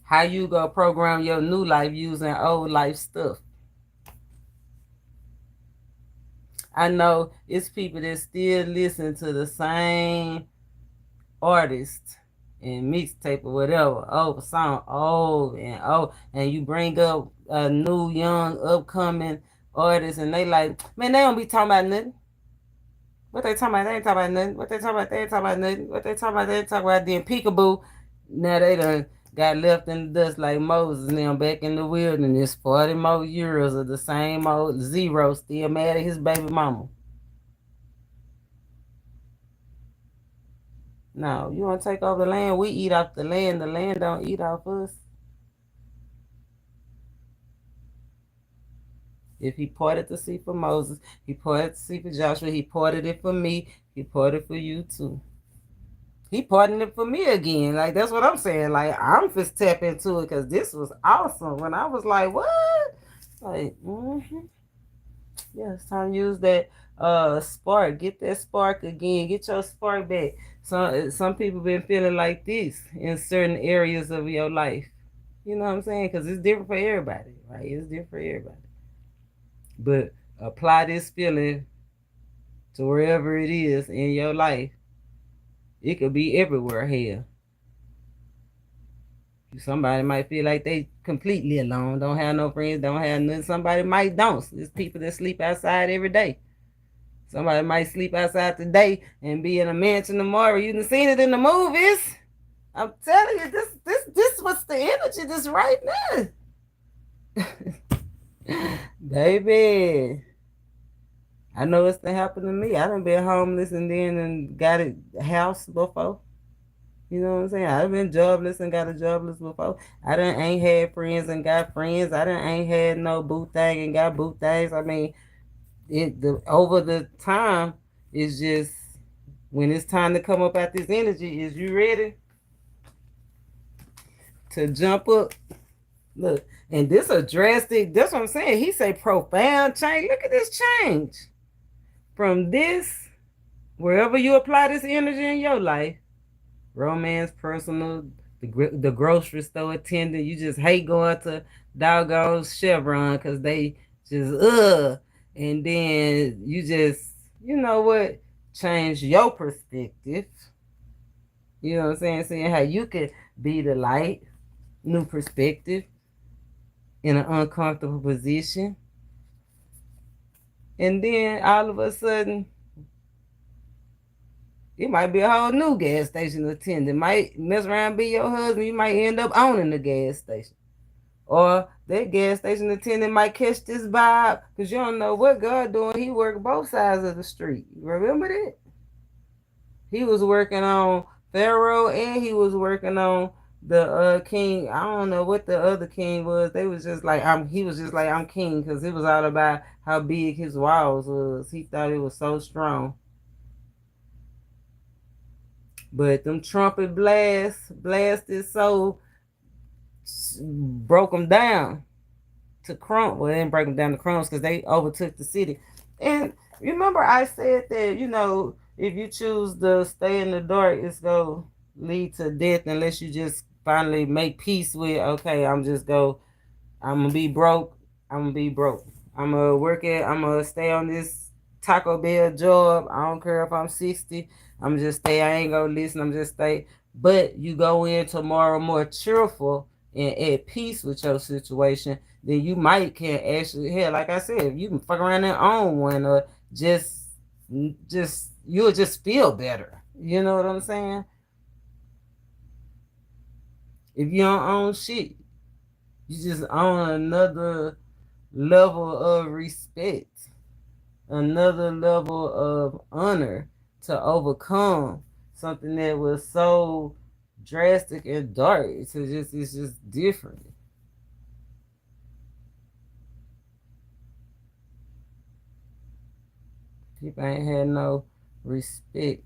How you go program your new life using old life stuff? I know it's people that still listen to the same artist and mixtape or whatever, song and you bring up a new, young, upcoming artist, and they like, man, they don't be talking about nothing. What they talking about? They ain't talking about nothing. What they talking about? They ain't talking about nothing. What they talking about? They ain't talking about. Then peekaboo. Now they done got left in the dust like Moses now back in the wilderness. 40 more years of the same old zero, still mad at his baby mama. No, you want to take over the land? We eat off the land. The land don't eat off us. If he parted the sea for Moses, he parted the sea for Joshua, he parted it for me, he parted it for you too. He parting it for me again. Like, that's what I'm saying. Like, I'm just tap into it because this was awesome. When I was like, what? Like, yeah, it's time to use that spark. Get that spark again. Get your spark back. Some people been feeling like this in certain areas of your life. You know what I'm saying? Because it's different for everybody, right? It's different for everybody. But apply this feeling to wherever it is in your life. It could be everywhere here. Somebody might feel like they completely alone, don't have no friends, don't have nothing. Somebody might don't. There's people that sleep outside every day. Somebody might sleep outside today and be in a mansion tomorrow. You done seen it in the movies. I'm telling you, this what's the energy this right now. Baby. I know it's to happen to me. I done been homeless and then and got a house before. You know what I'm saying? I've been jobless and got a jobless before. I done ain't had friends and got friends. I done ain't had no boot thing and got boot things. I mean, over the time, it's just when it's time to come up out this energy, is you ready to jump up? Look, and this a drastic, that's what I'm saying. He say profound change. Look at this change. From this, wherever you apply this energy in your life, romance, personal, the grocery store attendant. You just hate going to doggone Chevron because they just and then you just, you know what, change your perspective. You know what I'm saying? Seeing how you could be the light, new perspective in an uncomfortable position. And then all of a sudden, it might be a whole new gas station attendant. Might mess around be your husband. You might end up owning the gas station. Or that gas station attendant might catch this vibe because you don't know what God doing. He worked both sides of the street. Remember that? He was working on Pharaoh and he was working on the king. I don't know what the other king was. They was just like he was just like I'm king because it was all about how big his walls was. He thought it was so strong. But them trumpet blasted so broke them down to crumbs. Well, they didn't break them down to crumbs because they overtook the city. And remember, I said that if you choose to stay in the dark, it's gonna lead to death unless you just finally make peace with. Okay, I'm gonna be broke. I'm gonna be broke. I'm gonna work it. I'm gonna stay on this Taco Bell job. I don't care if I'm 60. I'm just stay. I ain't gonna listen. I'm just stay. But you go in tomorrow more cheerful and at peace with your situation, then you might can actually, hell, like I said, you can fuck around and own one, or just you'll just feel better. You know what I'm saying? If you don't own shit, you just own another level of respect, another level of honor to overcome something that was so drastic and dark. It's just different. People ain't had no respect.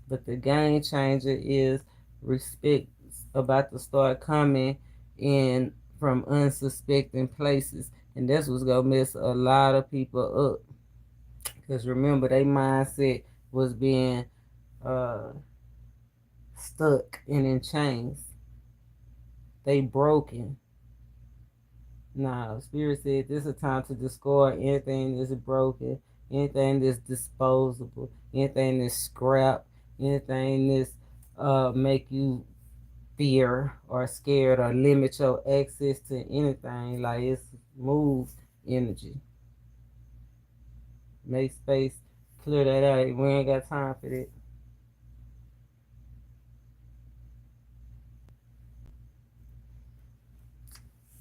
But the game changer is respect about to start coming in from unsuspecting places. And that's what's gonna mess a lot of people up. Because remember, their mindset was being uh, stuck and in chains. They broken. Nah, Spirit said this is a time to discard anything that's broken, anything that's disposable, anything that's scrap, anything that's make you fear or scared or limit your access to anything. Like, it's move energy. Make space, clear that out. We ain't got time for that.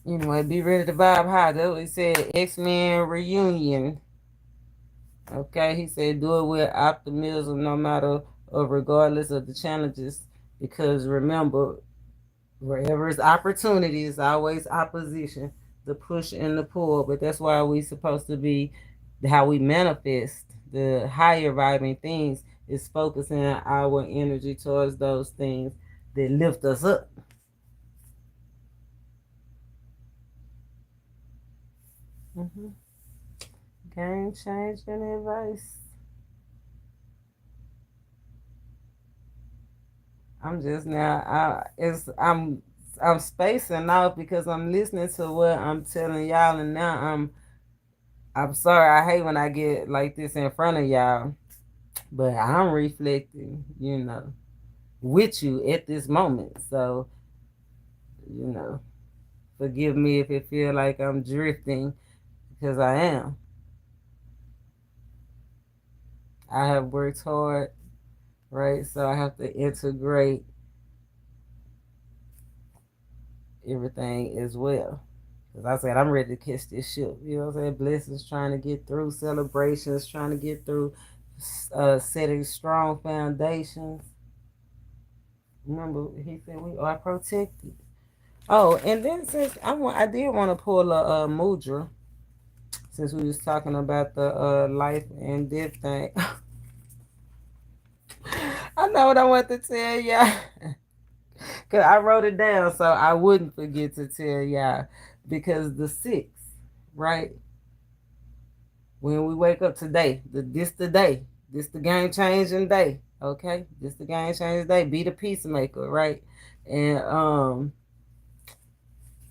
Anyway, be ready to vibe high. That's what he said. X-Men reunion. Okay, he said do it with optimism no matter or regardless of the challenges. Because remember, wherever it's opportunity, it's always opposition, the push and the pull. But that's why we supposed to be, how we manifest the higher vibing things is focusing our energy towards those things that lift us up. Mm-hmm. Game changing advice. I'm just now. I'm spacing out because I'm listening to what I'm telling y'all, and now I'm sorry. I hate when I get like this in front of y'all, but I'm reflecting, with you at this moment. So, you know, forgive me if it feel like I'm drifting because I am. I have worked hard, right? So I have to integrate everything as well. Because I said, I'm ready to catch this ship. You know what I'm saying? Blessings trying to get through, celebrations trying to get through, setting strong foundations. Remember, he said we are protected. Oh, and then since I did want to pull a mudra, since we was talking about the life and death thing. I know what I want to tell y'all. Cause I wrote it down so I wouldn't forget to tell y'all. Because the 6th, right? When we wake up today, this the day. This the game changing day. Okay, this the game changer today. Be the peacemaker, right? And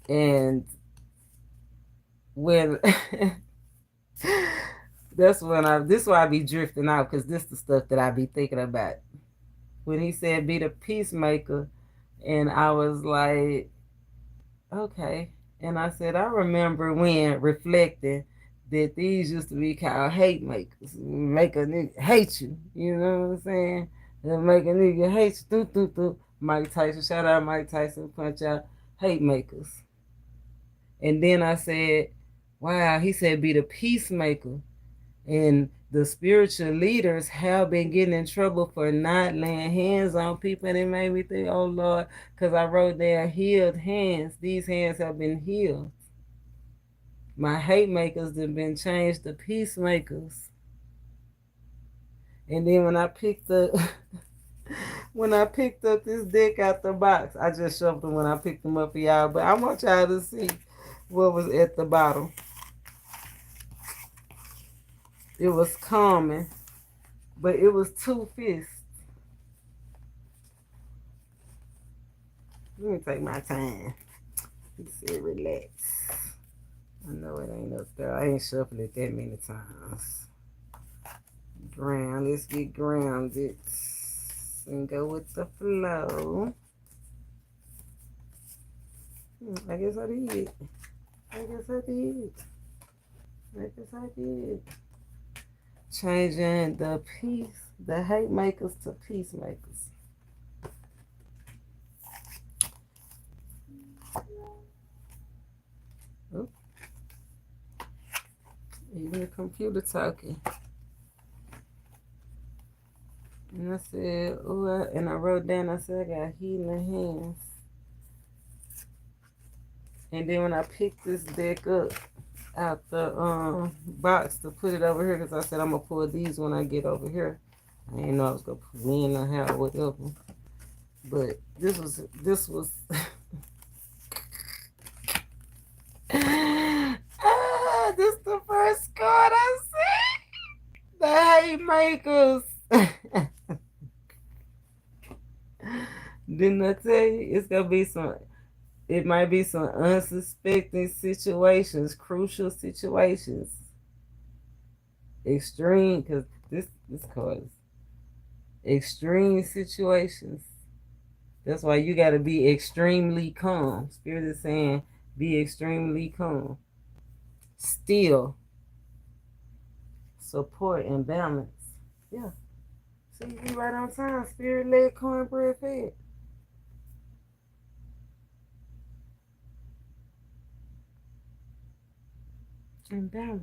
and when that's when this is why I be drifting out, because this the stuff that I be thinking about. When he said be the peacemaker, and I was like, okay. And I said, I remember when reflecting that these used to be called hate makers. Make a nigga hate you. You know what I'm saying? They make a nigga hate you. Mike Tyson, shout out Mike Tyson, punch out hate makers. And then I said, wow, he said be the peacemaker. And the spiritual leaders have been getting in trouble for not laying hands on people. And it made me think, oh Lord, because I wrote there, healed hands. These hands have been healed. My hate makers have been changed to peacemakers. And then when I picked up this deck out the box, I just shoved them when I picked them up for y'all. But I want y'all to see what was at the bottom. It was calming, but it was two fists. Let me take my time. He said relax. I know it ain't up there. I ain't shuffled it that many times. Ground. Let's get grounded and go with the flow. I guess I did. Changing the hate makers to peacemakers. Oops. Even the computer talking. And I said, oh, and I wrote down, I said, I got healing hands. And then when I picked this deck up out the box to put it over here, because I said I'm going to pull these when I get over here. I didn't know I was going to put me in or how, whatever. But this was this the first card I see. The hate makers. Didn't I tell you? It's gonna be it might be some unsuspecting situations, crucial situations. Extreme, because this card is extreme situations. That's why you gotta be extremely calm. Spirit is saying be extremely calm. Still support and balance. Yeah. See, you right on time. Spirit led cornbread fed. And balance.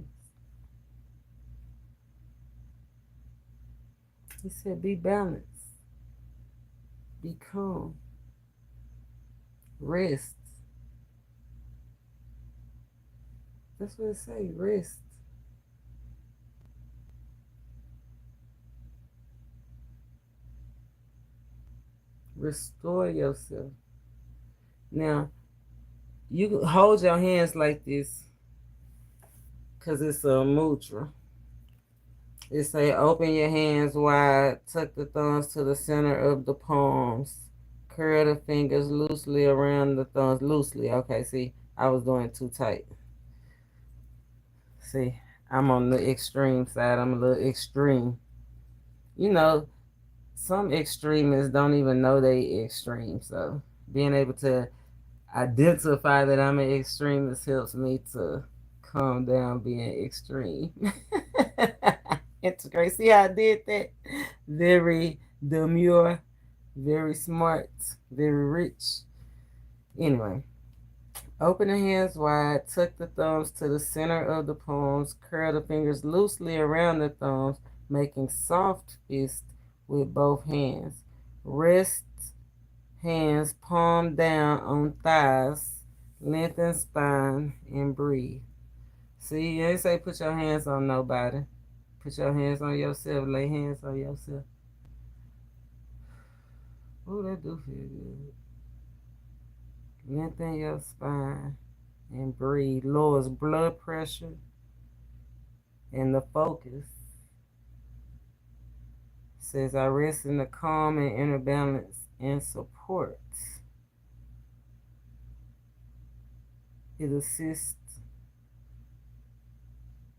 He said be balanced. Be calm. Rest. That's what it say. Rest. Restore yourself. Now, you hold your hands like this because it's a mudra. It say open your hands wide, tuck the thumbs to the center of the palms, curl the fingers loosely around the thumbs. Loosely. Okay, see, I was doing too tight. See, I'm on the extreme side. I'm a little extreme. You know, some extremists don't even know they extreme. So being able to identify that I'm an extremist helps me to calm down being extreme. Integrate. See how I did that? Very demure, very smart, very rich. Anyway, open the hands wide, tuck the thumbs to the center of the palms, curl the fingers loosely around the thumbs, making soft fists with both hands. Rest hands palm down on thighs, lengthen spine, and breathe. See, you ain't say put your hands on nobody. Put your hands on yourself. Lay hands on yourself. Ooh, that do feel good. Lengthen your spine and breathe. Lowers blood pressure and the focus. says, I rest in the calm and inner balance and support. It assists.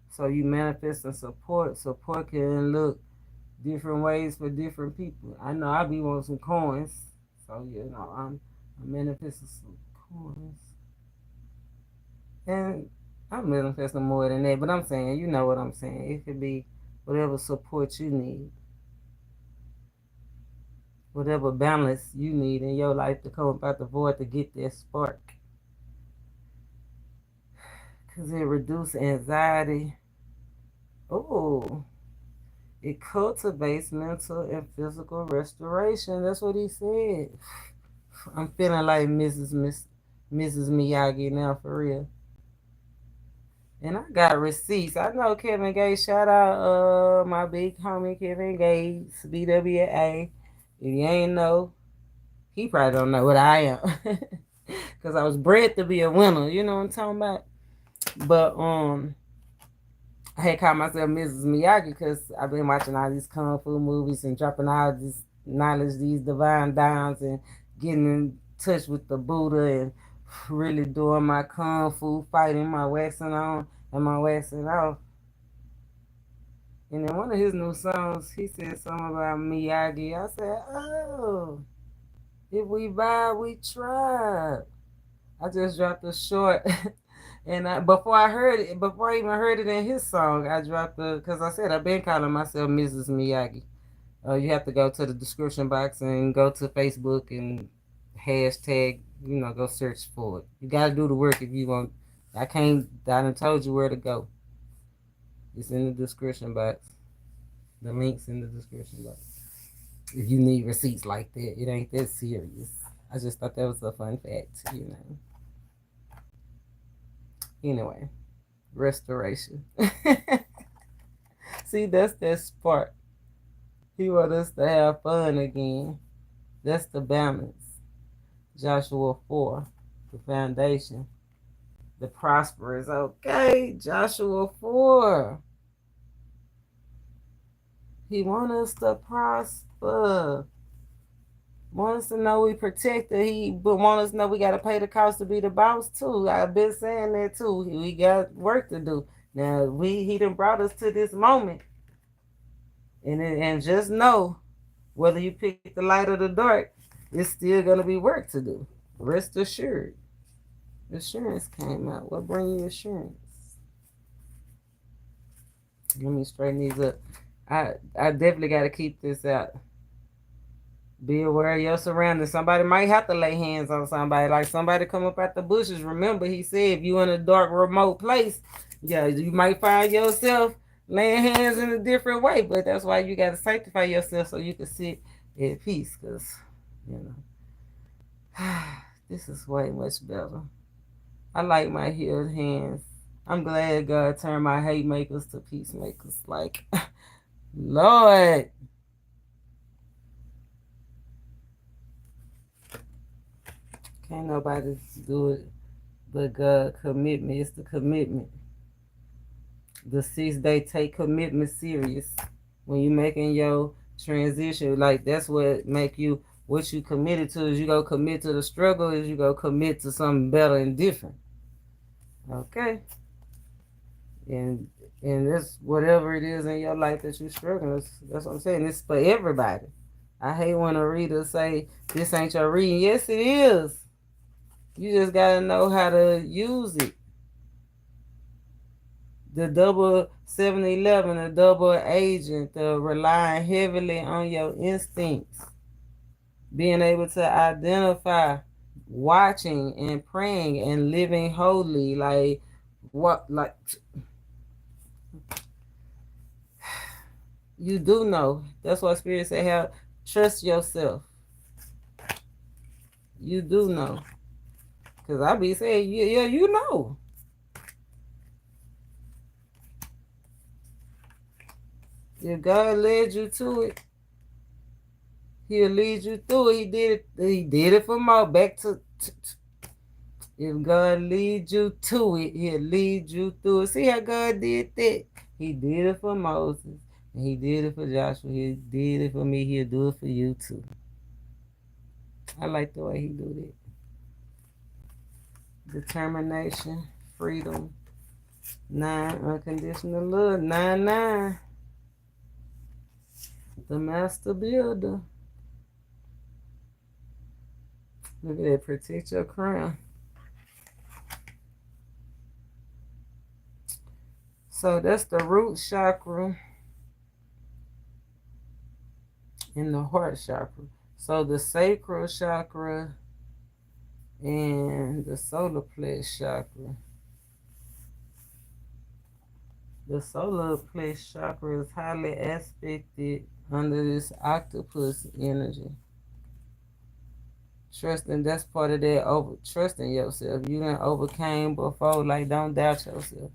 So you manifest and support. Support can look different ways for different people. I know I be wanting some coins. So, I'm manifesting some coins. And I'm manifesting more than that. But I'm saying, you know what I'm saying. It could be whatever support you need. Whatever balance you need in your life to come about the void to get that spark. Because it reduces anxiety. Oh, it cultivates mental and physical restoration. That's what he said. I'm feeling like Mrs. Miyagi now, for real. And I got receipts. I know Kevin Gates. Shout out my big homie Kevin Gates, BWA. If you ain't know, he probably don't know what I am. Because I was bred to be a winner. You know what I'm talking about? But I had called myself Mrs. Miyagi because I've been watching all these kung fu movies and dropping all this knowledge, these divine downs, and getting in touch with the Buddha and really doing my kung fu fighting, my waxing on and my waxing off. And in one of his new songs, he said something about Miyagi. I said, oh, if we vibe, we tribe. I just dropped a short. And before I even heard it in his song, I dropped because I said I've been calling myself Mrs. Miyagi. You have to go to the description box and go to Facebook and hashtag, go search for it. You got to do the work if you want. I done told you where to go. It's in the description box. The link's in the description box. If you need receipts like that, it ain't that serious. I just thought that was a fun fact, Anyway, restoration. See, that's that spark. He want us to have fun again. That's the balance. Joshua 4, the foundation. The prosperous. Okay, Joshua 4. He want us to prosper. Want us to know we protected. But want us to know we got to pay the cost to be the boss too. I've been saying that too. We got work to do. Now he done brought us to this moment, and just know, whether you pick the light or the dark, it's still gonna be work to do. Rest assured. Assurance came out. What bring you assurance? Let me straighten these up. I definitely got to keep this out. Be aware of your surroundings. Somebody might have to lay hands on somebody. Like somebody come up out the bushes. Remember, he said if you in a dark, remote place, you might find yourself laying hands in a different way. But that's why you got to sanctify yourself so you can sit at peace. Because, this is way much better. I like my healed hands. I'm glad God turned my hate makers to peacemakers. Like, Lord. Can't nobody do it but God. Commitment. It's the commitment. The 6 day take commitment serious. When you making your transition, like that's what make you, what you committed to is you go commit to the struggle, is you go commit to something better and different. Okay. And that's whatever it is in your life that you're struggling. That's what I'm saying. It's for everybody. I hate when a reader say, this ain't your reading. Yes, it is. You just got to know how to use it. The double 7-11, the double agent, the relying heavily on your instincts. Being able to identify, watching and praying and living holy. Like, what, like, you do know. That's why Spirit said, trust yourself. You do know. Because I be saying, yeah, you know. If God led you to it, He'll lead you through it. He did it for more. Back to if God leads you to it, He'll lead you through it. See how God did that? He did it for Moses. And he did it for Joshua. He did it for me. He'll do it for you too. I like the way he do that. Determination, freedom, 9, unconditional love, 9. The master builder. Look at that, protect your crown. So that's the root chakra and the heart chakra. So the sacral chakra and the solar plexus chakra. The solar plexus chakra is highly aspected under this octopus energy. Trusting, that's part of that trusting yourself. You done overcame before, like don't doubt yourself.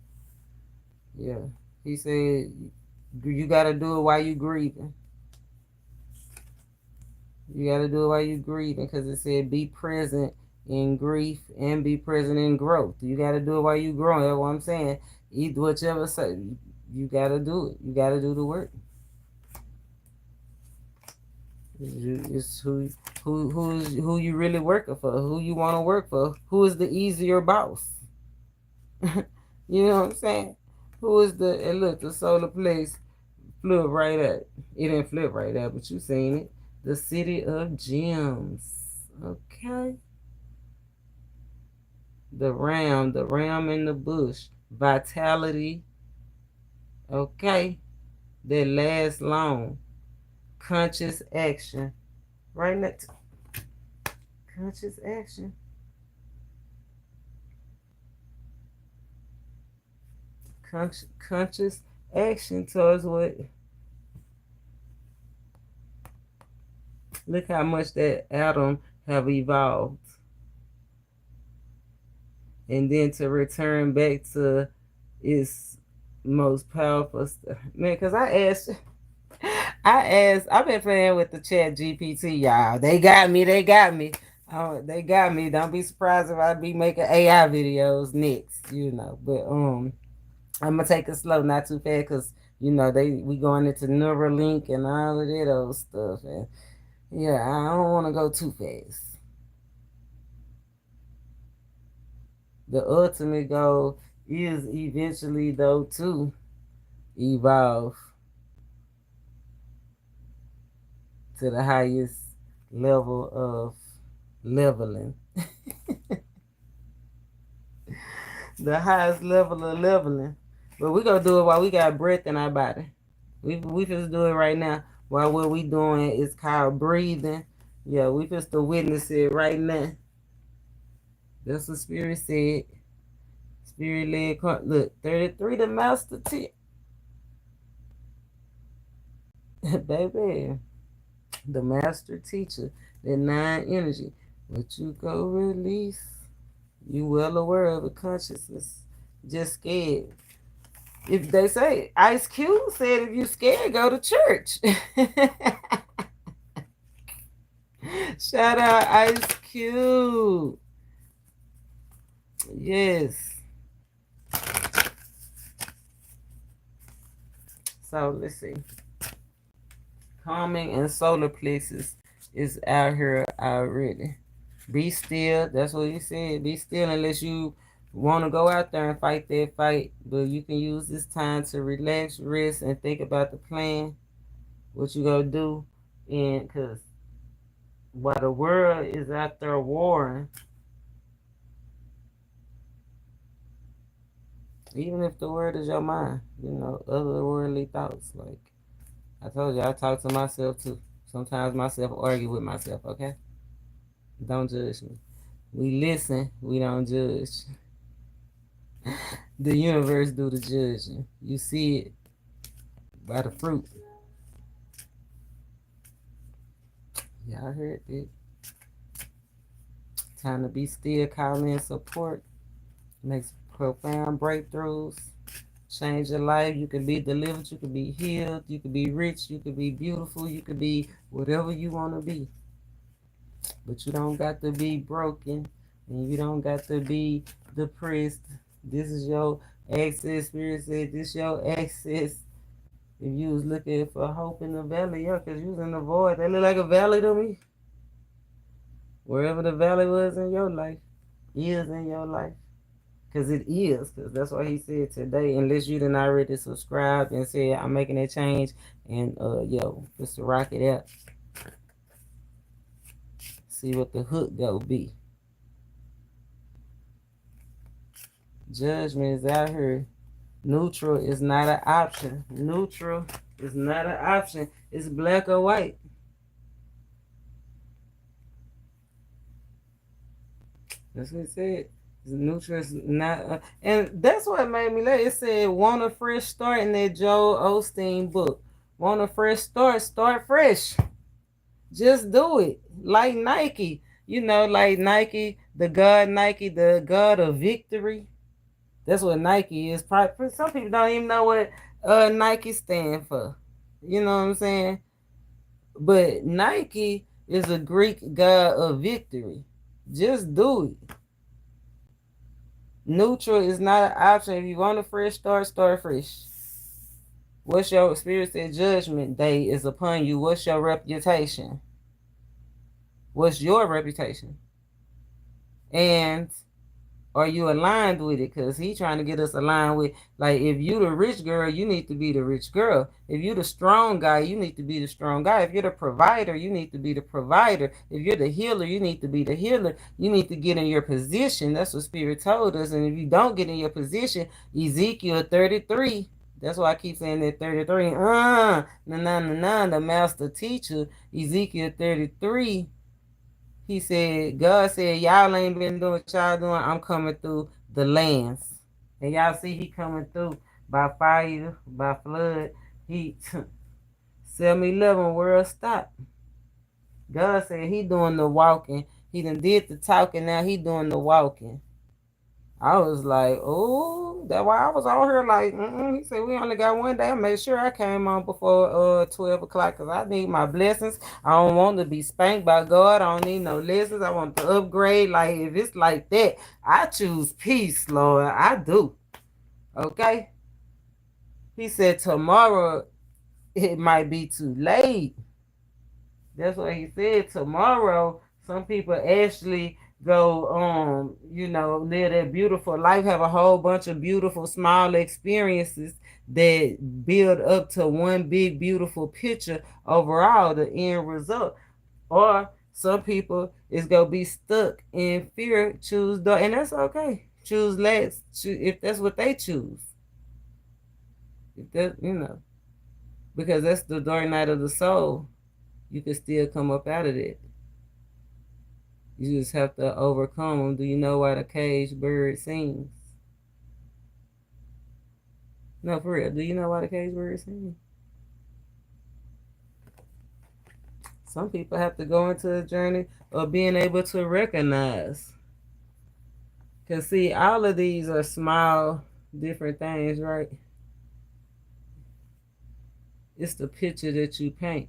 Yeah. He said you gotta do it while you grieving. You gotta do it while you grieving, because it said be present in grief and be present in growth. You gotta do it while you growing. That's what I'm saying. Either whichever side, you gotta do it. You gotta do the work. It's who you really working for, who you want to work for, who is the easier boss. You know what I'm saying? Who is and look, the solar place flew right up. It didn't flip right up, but you seen it. The city of gems. Okay. The ram in the bush. Vitality. Okay. That lasts long. Conscious action. Right next. Conscious action. Conscious action towards what? Look how much that atom have evolved. And then to return back to its most powerful stuff. Man, because I've been playing with the chat GPT, y'all. They got me. Oh, they got me. Don't be surprised if I be making AI videos next, you know. But I'm gonna take it slow, not too fast, because you know we going into Neuralink and all of that old stuff, and yeah, I don't want to go too fast. The ultimate goal is eventually, though, to evolve to the highest level of leveling. The highest level of leveling. But we're going to do it while we got breath in our body. We just do it right now. While what we doing is called breathing. Yeah, we just to witness it right now. That's what Spirit said. Spirit led, look, 33 the master tip. Baby, the master teacher, that 9 energy. What you go release, you well aware of the consciousness. Just scared. If they say, Ice Cube said, if you scared, go to church. Shout out Ice Cube. Yes. So let's see. Calming and solar plexus is out here already. Be still. That's what he said. Be still unless you want to go out there and fight that fight. But you can use this time to relax, rest, and think about the plan. What you gonna do. And because while the world is out there warring, even if the word is your mind, you know, otherworldly thoughts. Like I told you, I talk to myself too. Sometimes myself argue with myself, okay? Don't judge me. We listen, we don't judge. The universe do the judging. You see it by the fruit. Y'all heard it. Time to be still, call in support. Makes profound breakthroughs. Change your life. You can be delivered. You can be healed. You can be rich. You can be beautiful. You can be whatever you want to be. But you don't got to be broken. And you don't got to be depressed. This is your access. Spirit said this your access If you was looking for hope in the valley, yeah, because you was in the void. They look like a valley to me. Wherever the valley was in your life, is in your life. Because it is. Because that's what he said today. Unless you didn't already subscribe and said, I'm making that change. And, yo, just to rock it out. See what the hook go be. Judgment is out here. Neutral is not an option. Neutral is not an option. It's black or white. That's what it said. Neutral is not. And that's what made me laugh. It said, want a fresh start in that Joel Osteen book. Want a fresh start? Start fresh. Just do it. Like Nike. You know, like Nike, the god of victory. That's what Nike is. Probably, some people don't even know what Nike stand for. You know what I'm saying? But Nike is a Greek god of victory. Just do it. Neutral is not an option. If you want a fresh start, start fresh. What's your spirit said judgment day is upon you? What's your reputation? What's your reputation? And are you aligned with it? Because he trying to get us aligned with, like, if you the rich girl, you need to be the rich girl. If you the strong guy, you need to be the strong guy. If you're the provider, you need to be the provider. If you're the healer, you need to be the healer. You need to get in your position. That's what Spirit told us. And if you don't get in your position, Ezekiel 33, that's why I keep saying that 33. The master teacher, Ezekiel 33. He said, God said, y'all ain't been doing what y'all doing. I'm coming through the lands. And y'all see he coming through by fire, by flood, heat. 7-Eleven world stop. God said he doing the walking. He done did the talking, now he doing the walking. I was like, oh, that's why I was on here like, He said, we only got one day. I made sure I came on before 12 o'clock because I need my blessings. I don't want to be spanked by God. I don't need no lessons. I want to upgrade. Like, if it's like that, I choose peace, Lord. I do. Okay? He said, tomorrow, it might be too late. That's what he said. Tomorrow, some people actually go live that beautiful life, have a whole bunch of beautiful small experiences that build up to one big beautiful picture overall, the end result. Or some people is gonna be stuck in fear, choose dark, and that's okay. Choose less, if that's what they choose. If that, because that's the dark night of the soul. You can still come up out of it. You just have to overcome them. Do you know why the caged bird sings? No, for real. Do you know why the caged bird sings? Some people have to go into a journey of being able to recognize. Because, see, all of these are small, different things, right? It's the picture that you paint.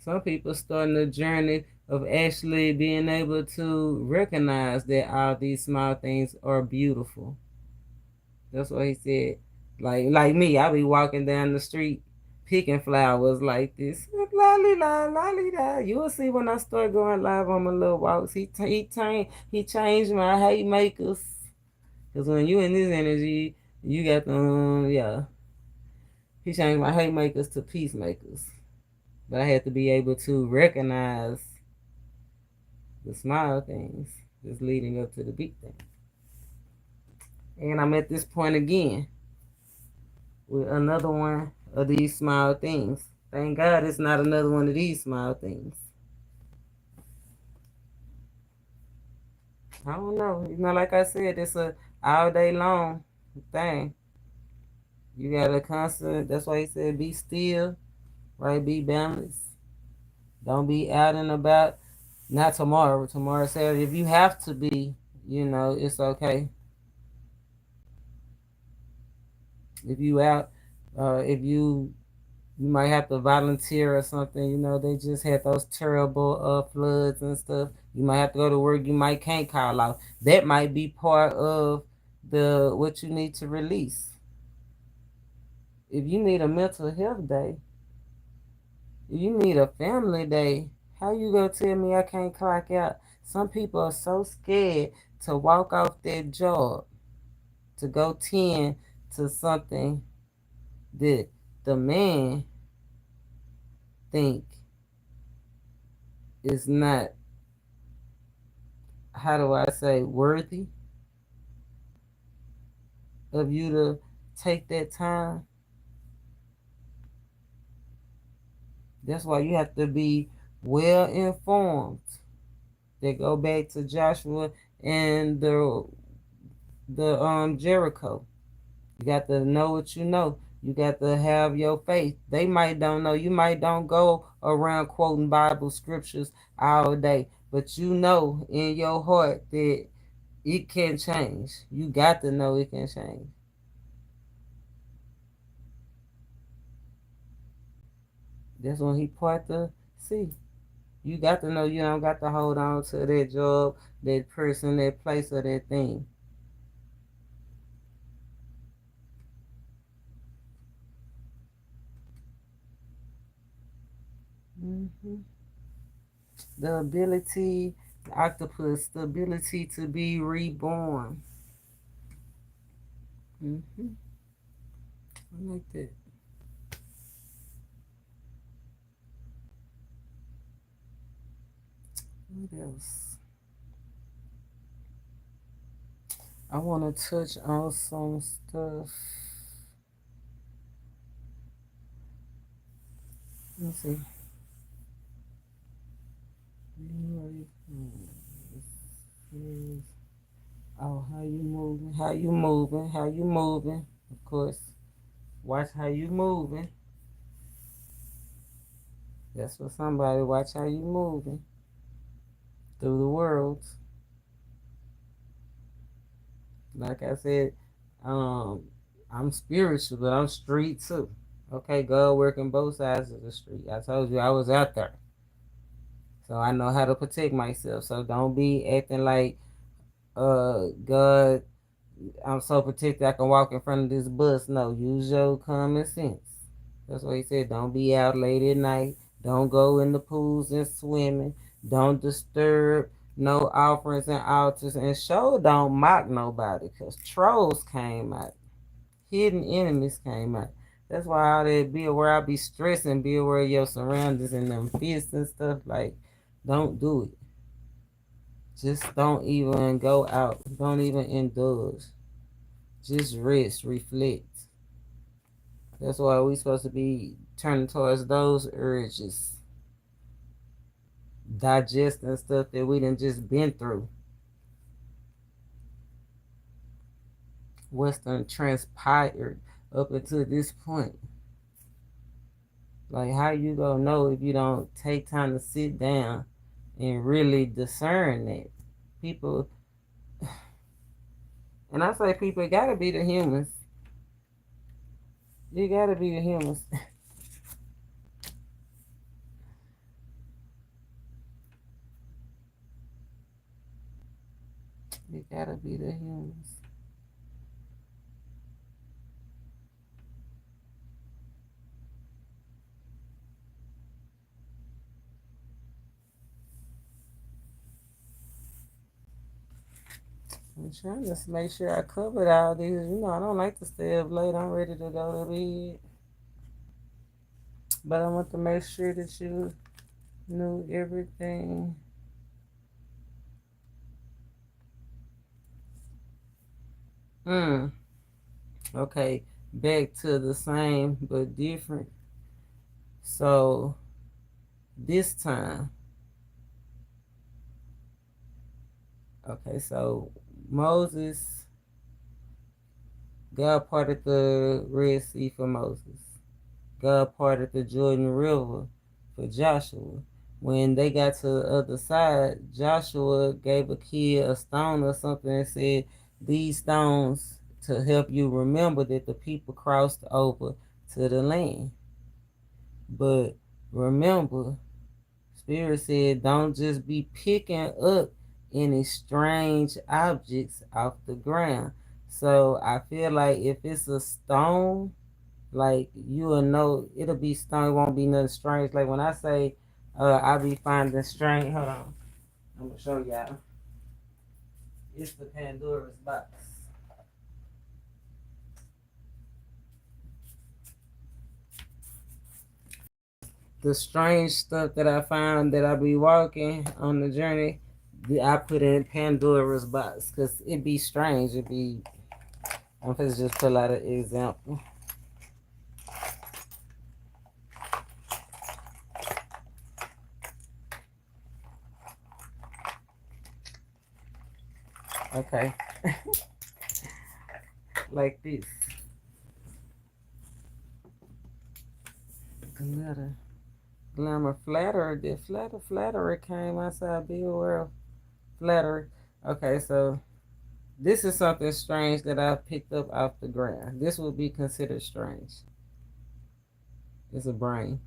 Some people starting a journey of actually being able to recognize that all these small things are beautiful. That's what he said. Like me, I be walking down the street picking flowers like this. Lolly la, lolly la. You will see when I start going live on my little walks. He changed my haymakers. Because when you in this energy, you got the, He changed my haymakers to peacemakers. But I had to be able to recognize the small things that's leading up to the big thing. And I'm at this point again with another one of these small things. Thank God it's not another one of these small things. I don't know. Like I said, it's a all day long thing. You got a constant, that's why he said be still, right? Be balanced. Don't be out and about. Not tomorrow. Tomorrow, Saturday. If you have to be, it's okay. If you out, if you might have to volunteer or something. They just had those terrible floods and stuff. You might have to go to work. You might can't call out. That might be part of what you need to release. If you need a mental health day, if you need a family day, how you gonna tell me I can't clock out? Some people are so scared to walk off their job to go tend to something that the man think is not, how do I say, worthy of you to take that time. That's why you have to be well informed. They go back to Joshua and the Jericho. You got to know what you know. You got to have your faith. They might don't know. You might don't go around quoting Bible scriptures all day, but you know in your heart that it can change. You got to know it can change. That's when he part the sea. You got to know you don't got to hold on to that job, that person, that place, or that thing. hmm The ability, the octopus, the ability to be reborn. I like that. What else? I want to touch on some stuff. Let's see. Oh, how you moving? How you moving? How you moving? Of course. Watch how you moving. That's for somebody. Watch how you moving through the world. Like I said, um, I'm spiritual, but I'm street too. Okay, God working both sides of the street. I told you I was out there. So I know how to protect myself. So don't be acting like God, I'm so protected I can walk in front of this bus. No, use your common sense. That's what he said. Don't be out late at night. Don't go in the pools and swimming. Don't disturb no offerings and altars. And show don't mock nobody because trolls came out. Hidden enemies came out. That's why all that be aware. I be stressing, be aware of your surroundings and them fists and stuff. Like, don't do it. Just don't even go out. Don't even indulge. Just rest, reflect. That's why we supposed to be turning towards those urges, digesting stuff that we done just been through. What's done transpired up until this point. Like, how you gonna know if you don't take time to sit down and really discern that? People, and I say people, it gotta be the humans. You gotta be the humans. You gotta be the humans. I'm trying to make sure I covered all these. You know, I don't like to stay up late. I'm ready to go to bed. But I want to make sure that you knew everything. Mm. Okay, back to the same but different. So this time, okay, so Moses, God parted the Red Sea for Moses. God parted the Jordan River for Joshua. When they got to the other side, Joshua gave a kid a stone or something and said, these stones to help you remember that the people crossed over to the land. But remember, Spirit said, don't just be picking up any strange objects off the ground. So I feel like if it's a stone, Like, you will know, it'll be strong, it won't be nothing strange. Like, when I say, I be finding strange, hold on, I'm gonna show y'all. It's the Pandora's box. The strange stuff that I found that I be walking on the journey, I put in Pandora's box, because it be strange. It be, I'm gonna just pull out an example. Okay. Like this. Glitter. Glamour flatterer. Did flatterer came outside. Be aware of flatterer. Okay, so this is something strange that I picked up off the ground. This would be considered strange. It's a brain.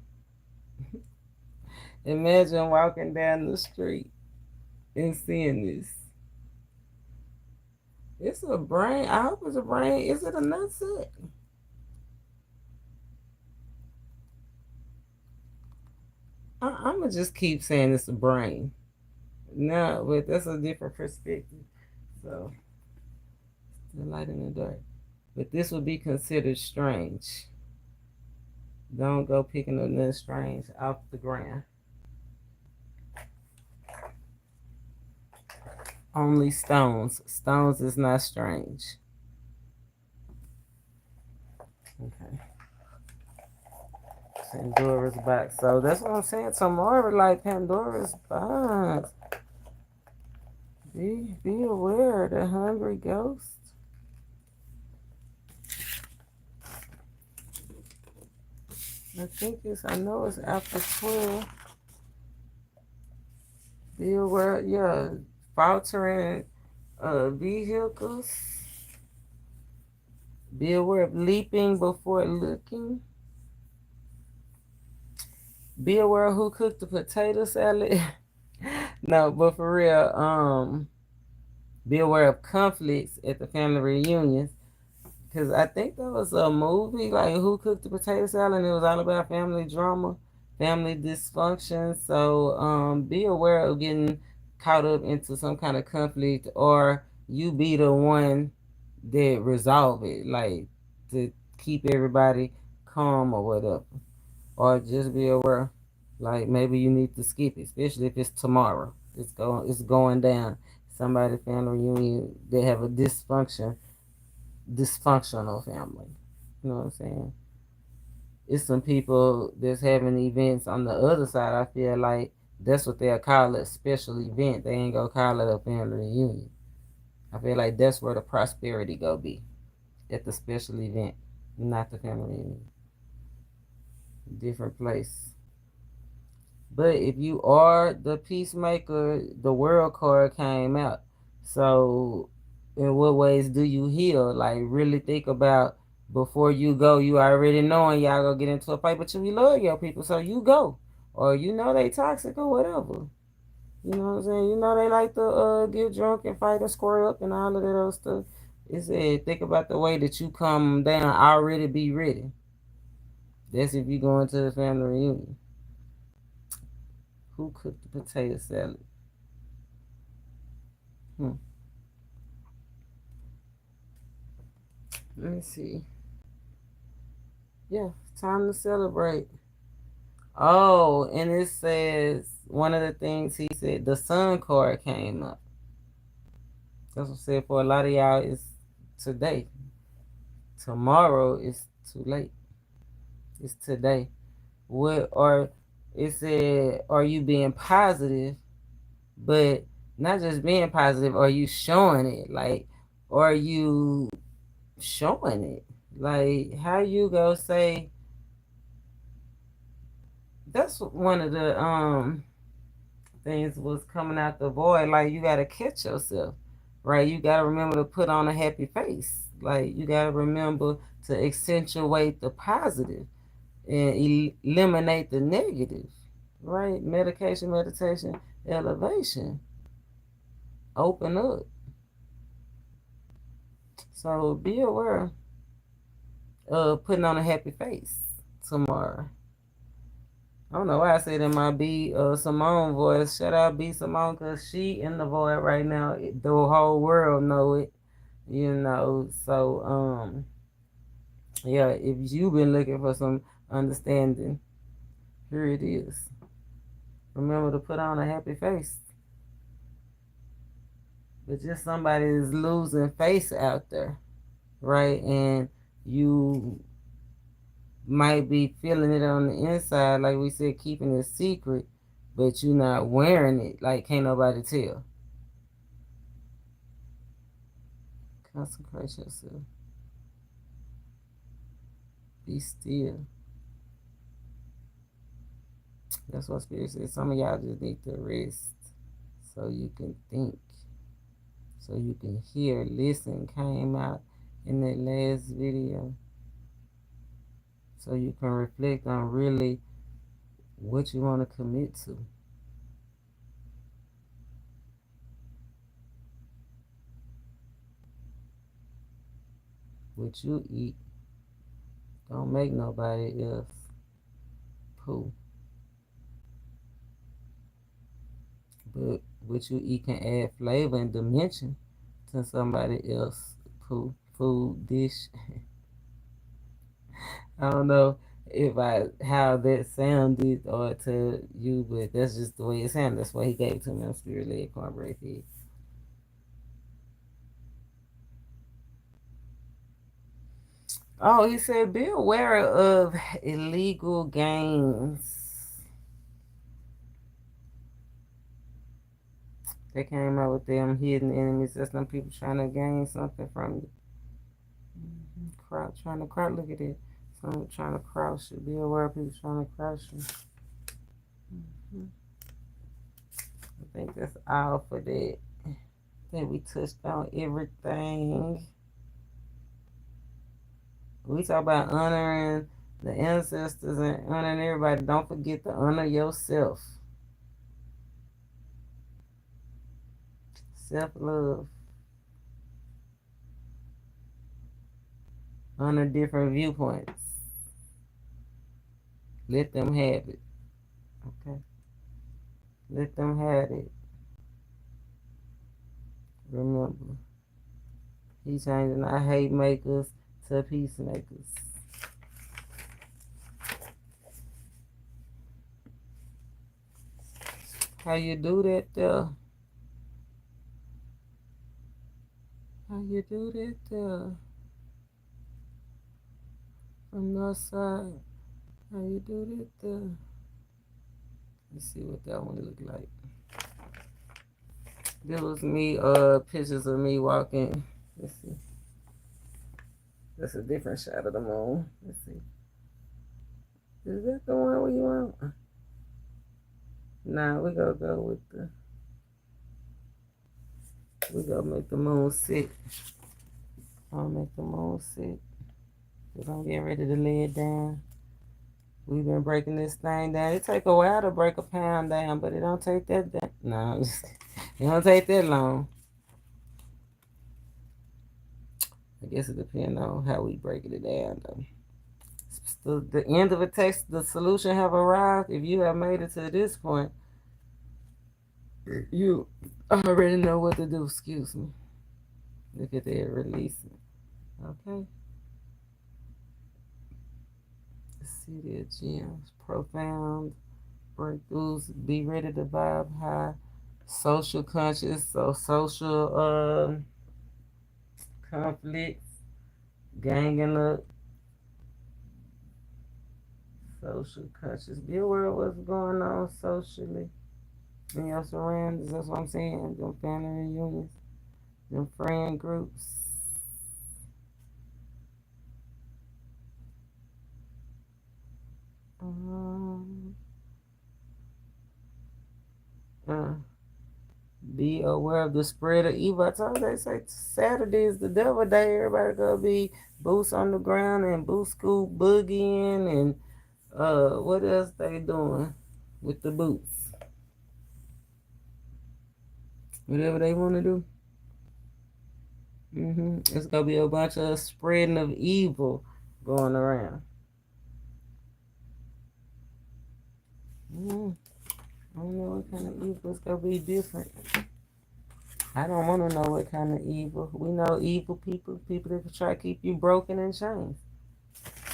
Imagine walking down the street and seeing this. It's a brain. I hope it's a brain. Is it a nutsack? I'm gonna just keep saying it's a brain. No, but that's a different perspective. So, the light in the dark. But this would be considered strange. Don't go picking up nothing strange off the ground. Only stones. Stones is not strange. Okay. Pandora's box. So that's what I'm saying. Tomorrow, like Pandora's box. Be aware of the hungry ghost. I know it's after 12. Be aware, yeah, faltering vehicles. Be aware of leaping before looking. Be aware of who cooked the potato salad. No, but for real, be aware of conflicts at the family reunions. Because I think there was a movie, like Who Cooked the Potato Salad, and it was all about family drama, family dysfunction. So be aware of getting caught up into some kind of conflict, or you be the one that resolve it, like to keep everybody calm or whatever. Or just be aware, like maybe you need to skip it, especially if it's tomorrow. It's going down. Somebody family reunion, they have a dysfunctional family. You know what I'm saying? It's some people that's having events on the other side. I feel like that's what they'll call it, special event. They ain't gonna call it a family reunion. I feel like that's where the prosperity go be, at the special event, not the family reunion. Different place. But if you are the peacemaker, the world card came out. So, in what ways do you heal? Like, really think about before you go. You already knowing y'all gonna get into a fight, but you love your people, so you go. Or you know they toxic or whatever. You know what I'm saying? You know they like to get drunk and fight and square up and all of that other stuff. It said, think about the way that you come down. Already be ready. That's if you go into the family reunion. Who cooked the potato salad? Hmm. Let me see. Yeah, time to celebrate. Oh, and it says one of the things he said, the sun card came up. That's what I said for a lot of y'all is today. Tomorrow is too late. It's today. What or it said, are you being positive? But not just being positive, are you showing it? Like, are you showing it? Like, how you go say, that's one of the things was coming out the void. Like, you gotta catch yourself, right? You gotta remember to put on a happy face. Like, you gotta remember to accentuate the positive and eliminate the negative, right? Medication, meditation, elevation, open up. So be aware. putting on a happy face tomorrow. I don't know why I said in my B Simone voice. Shout out B Simone, because she in the void right now. The whole world know it, you know. So yeah, if you've been looking for some understanding, here it is. Remember to put on a happy face. But just somebody is losing face out there, right? And you might be feeling it on the inside, like we said, keeping it secret, but you're not wearing it, like can't nobody tell. Consecrate yourself. Be still. That's what Spirit says. Some of y'all just need to rest so you can think, so you can hear, listen, came out in that last video. So you can reflect on really what you want to commit to. What you eat, don't make nobody else poo. But what you eat can add flavor and dimension to somebody else poo, food, dish. I don't know how that sounded or to you, but that's just the way it sounded. That's why he gave it to me on Spirit Led Cornbread Feed. Oh, he said, be aware of illegal gains. They came out with them hidden enemies. That's them people trying to gain something from you. Trying to crouch. Look at it. Someone trying to crouch you. Be aware of people trying to crouch you. I think that's all for that. I think we touched on everything. We talk about honoring the ancestors and honoring everybody. Don't forget to honor yourself. Self-love. Honor different viewpoints. Let them have it. Okay? Let them have it. Remember, he's changing our hate makers to peacemakers. How you do that there? How you do that there? From the side. How you do that there? Let's see what that one look like. This was me, pictures of me walking. Let's see. That's a different shot of the moon. Let's see. Is that the one we want? Nah, we gonna go with we gonna make the moon sit. I'll make the moon sit. Cause I'm getting ready to lay it down. We've been breaking this thing down. It take a while to break a pound down, but it don't take that down. No, it don't take that long. I guess it depends on how we break it down, though. The end of a text, the solution have arrived. If you have made it to this point, you already know what to do. Excuse me. Look at that releasing. Okay. Let's see the gems. Profound breakthroughs. Be ready to vibe high. Social conscious. So social conflicts. Ganging up. Social conscious. Be aware of what's going on socially in your surroundings. That's what I'm saying. Them family reunions. Them friend groups. Be aware of the spread of evil. I told you, they say Saturday is the devil day. Everybody gonna be boots on the ground and boot school boogieing and what else they doing with the boots? Whatever they want to do. It's gonna be a bunch of spreading of evil going around. I don't know what kind of evil is gonna be different. I don't want to know what kind of evil. We know evil people, people that try to keep you broken and chains,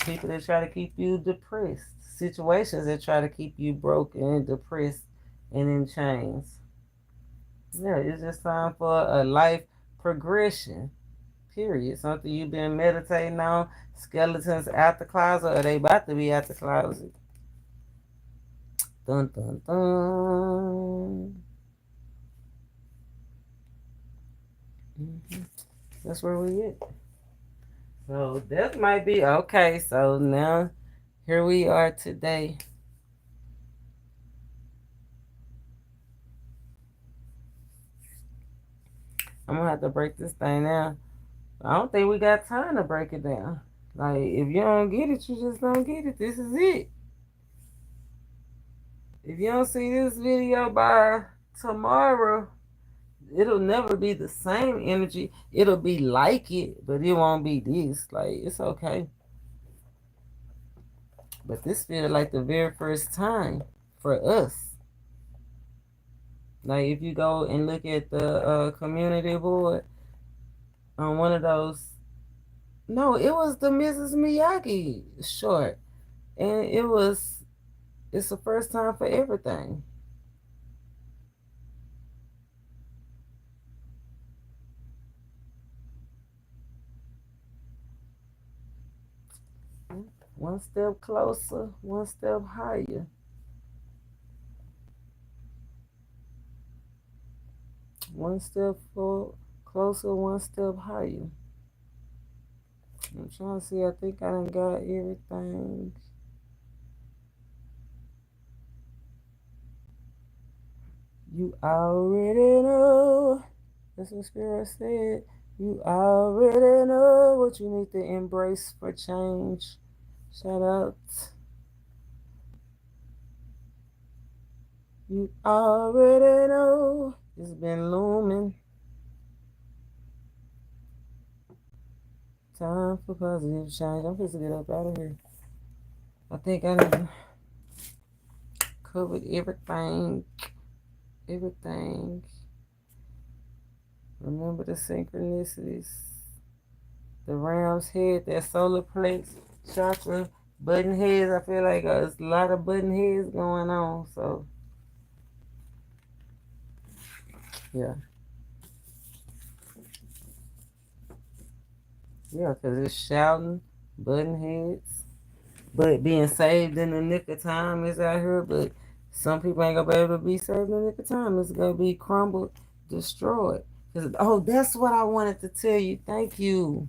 people that try to keep you depressed, situations that try to keep you broken and depressed and in chains. Yeah, it's just time for a life progression. Period. Something you've been meditating on. Skeletons out the closet, or they about to be out the closet. Dun dun dun. That's where we at. So that might be okay. So now here we are today. I'm gonna have to break this thing down. I don't think we got time to break it down. Like, if you don't get it, you just don't get it. This is it. If you don't see this video by tomorrow, it'll never be the same energy. It'll be like it, but it won't be this. Like, it's okay. But this feels like the very first time for us. Like, if you go and look at the community board on one of those, no, it was the Mrs. Miyagi short. And it's the first time for everything. One step closer, one step higher. One step closer, one step higher. I'm trying to see, I think I done got everything. You already know. That's what Spirit said. You already know what you need to embrace for change. Shout out. You already know. It's been looming. Time for positive change. I'm supposed to get up out of here. I think I done covered everything. Everything. Remember the synchronicities. The ram's head, that solar plex, chakra, button heads. I feel like there's a lot of button heads going on. So, yeah. Yeah, because it's shouting, button heads. But being saved in the nick of time is out here. But some people ain't going to be able to be saved in the nick of time. It's going to be crumbled, destroyed. Oh, that's what I wanted to tell you. Thank you,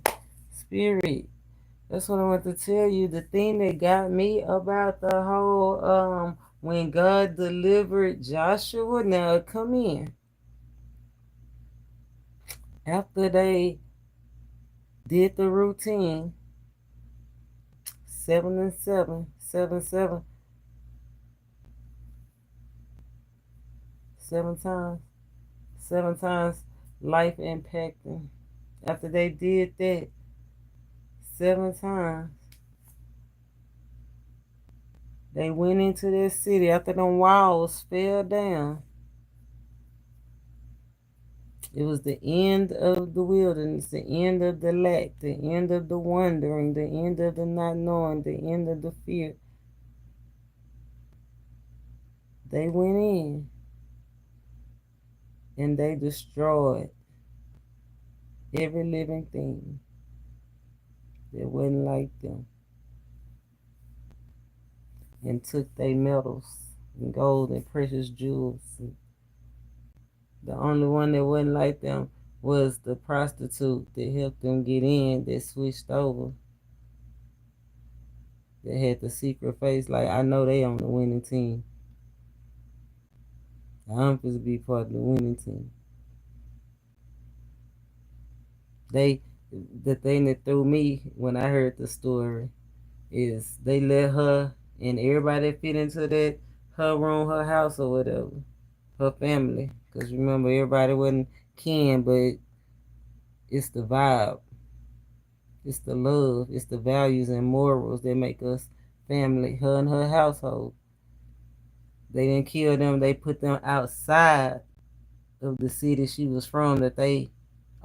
Spirit. That's what I want to tell you. The thing that got me about the whole when God delivered Joshua. Now come in. After they did the routine, 7 and 7, 7, 7, 7 times life impacting. After they did that 7 times, they went into their city. After them walls fell down, it was the end of the wilderness, the end of the lack, the end of the wondering, the end of the not knowing, the end of the fear. They went in and they destroyed every living thing that wasn't like them and took their metals and gold and precious jewels. The only one that wasn't like them was the prostitute that helped them get in, that switched over, that had the secret face. Like, I know they on the winning team. I'm supposed to be part of the winning team. The thing that threw me when I heard the story is they let her and everybody fit into that, her room, her house or whatever, her family. Because remember, everybody wasn't kin, but it's the vibe. It's the love. It's the values and morals that make us family. Her and her household. They didn't kill them. They put them outside of the city she was from that they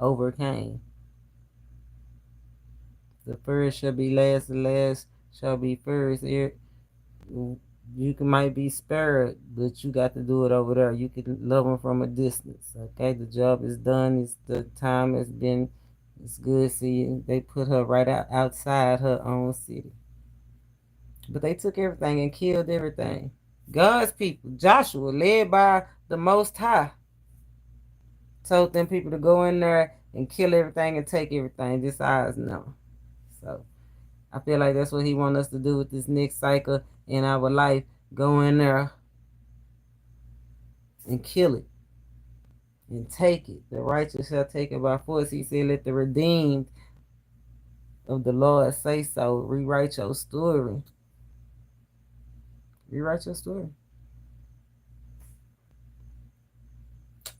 overcame. The first shall be last, the last shall be first. You might be spared, but you got to do it over there. You can love them from a distance. Okay, the job is done. The time has been. It's good seeing. They put her right outside her own city, but they took everything and killed everything. God's people, Joshua, led by the Most High, told them people to go in there and kill everything and take everything. This eyes no. So I feel like that's what he wants us to do with this next cycle in our life. Go in there and kill it and take it. The righteous shall take it by force. He said, let the redeemed of the Lord say so. Rewrite your story. Rewrite your story.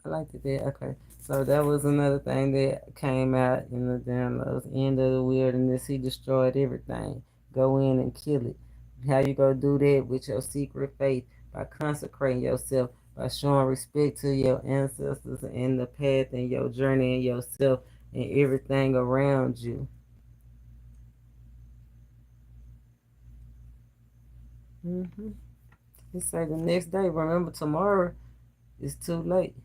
I liked it there. Okay. So that was another thing that came out in the downloads. End of the wilderness. He destroyed everything. Go in and kill it. How you gonna do that? With your secret faith, by consecrating yourself, by showing respect to your ancestors and the path and your journey and yourself and everything around you. He said the next day. Remember, tomorrow is too late.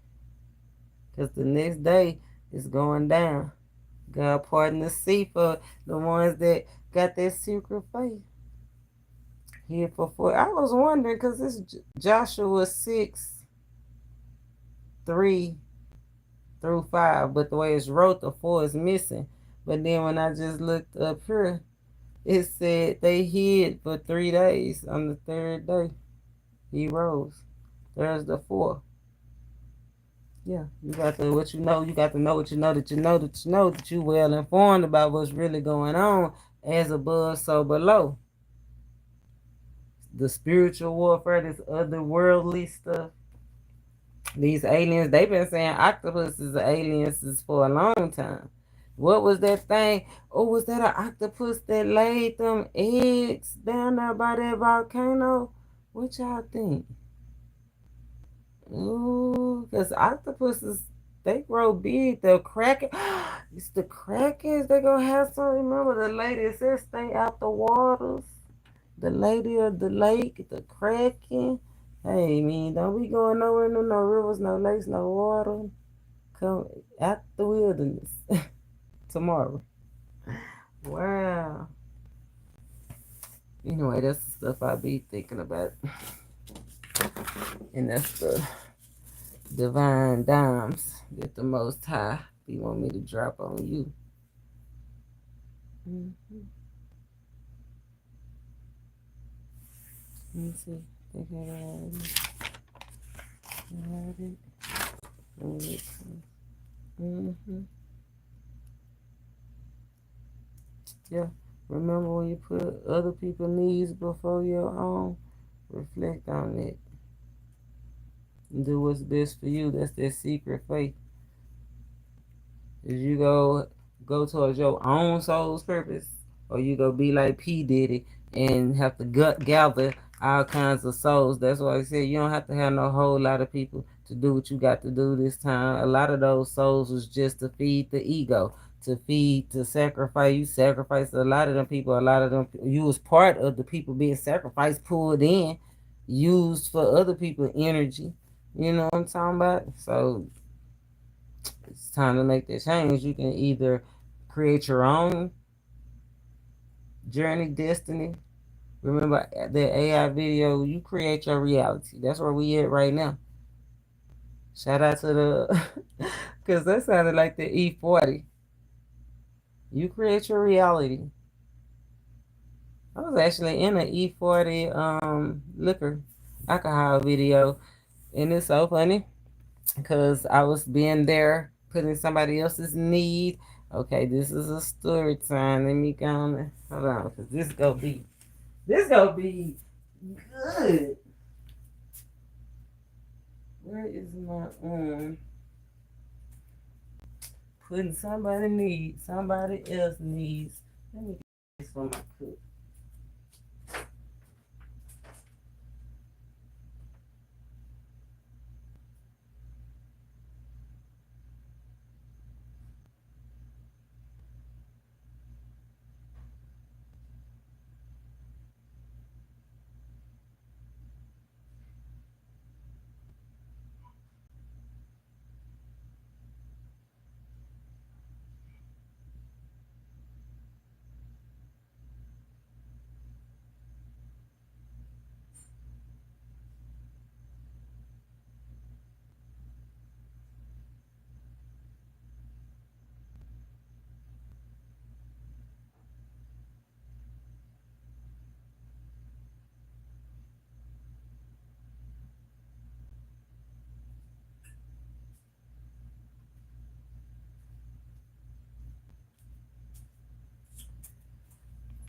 Because the next day is going down. God pardon the sea for the ones that got that secret faith. Here for 4. I was wondering, because it's Joshua 6:3-5, but the way it's wrote, the 4 is missing. But then when I just looked up here, it said they hid for 3 days. On the 3rd day, he rose. There's the 4. Yeah, you got to what you know. You got to know what you know that you know that you know that you well informed about what's really going on, as above, so below. The spiritual warfare, this otherworldly stuff. These aliens, they've been saying octopuses are aliens for a long time. What was that thing? Oh, was that an octopus that laid them eggs down there by that volcano? What y'all think? Ooh, because octopuses, they grow big. The kraken, it's the krakens. They gonna have some. Remember the lady said stay out the waters. The lady of the lake, the kraken. Hey, man, don't be going nowhere, no rivers, no lakes, no water. Come out the wilderness tomorrow. Wow. Anyway, that's the stuff I be thinking about. And that's the divine dimes that the Most High be want me to drop on you. Let me see. I think I got it. Yeah. Remember, when you put other people's needs before your own, reflect on it. And do what's best for you. That's that secret faith. As you go towards your own soul's purpose, or you go be like P. Diddy and have to gather all kinds of souls. That's why I said you don't have to have no whole lot of people to do what you got to do this time. A lot of those souls was just to feed the ego, to sacrifice. You sacrificed a lot of them people. A lot of them, you was part of the people being sacrificed, pulled in, used for other people's energy. You know what I'm talking about? So it's time to make that change. You can either create your own journey, destiny. Remember that AI video, you create your reality. That's where we at right now. Shout out to the, because that sounded like the E40. You create your reality. I was actually in an E40 liquor alcohol video, and it's so funny because I was being there, putting somebody else's need. Okay, this is a story time. Let me go. Hold on, because this gonna be good. Where is my Putting somebody else needs. Let me get this for my cook.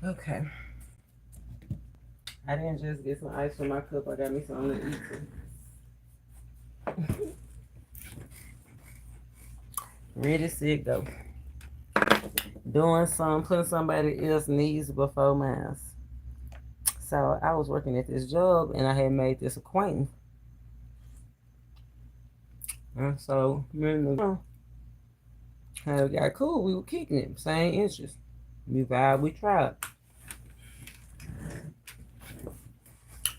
Okay. I didn't just get some ice from my cup. I got me something to eat too. Ready, set, go. Doing some, putting somebody else's needs before mine. So I was working at this job and I had made this acquaintance. And so me and the had got cool. We were kicking it, same interest. We vibe, we tried.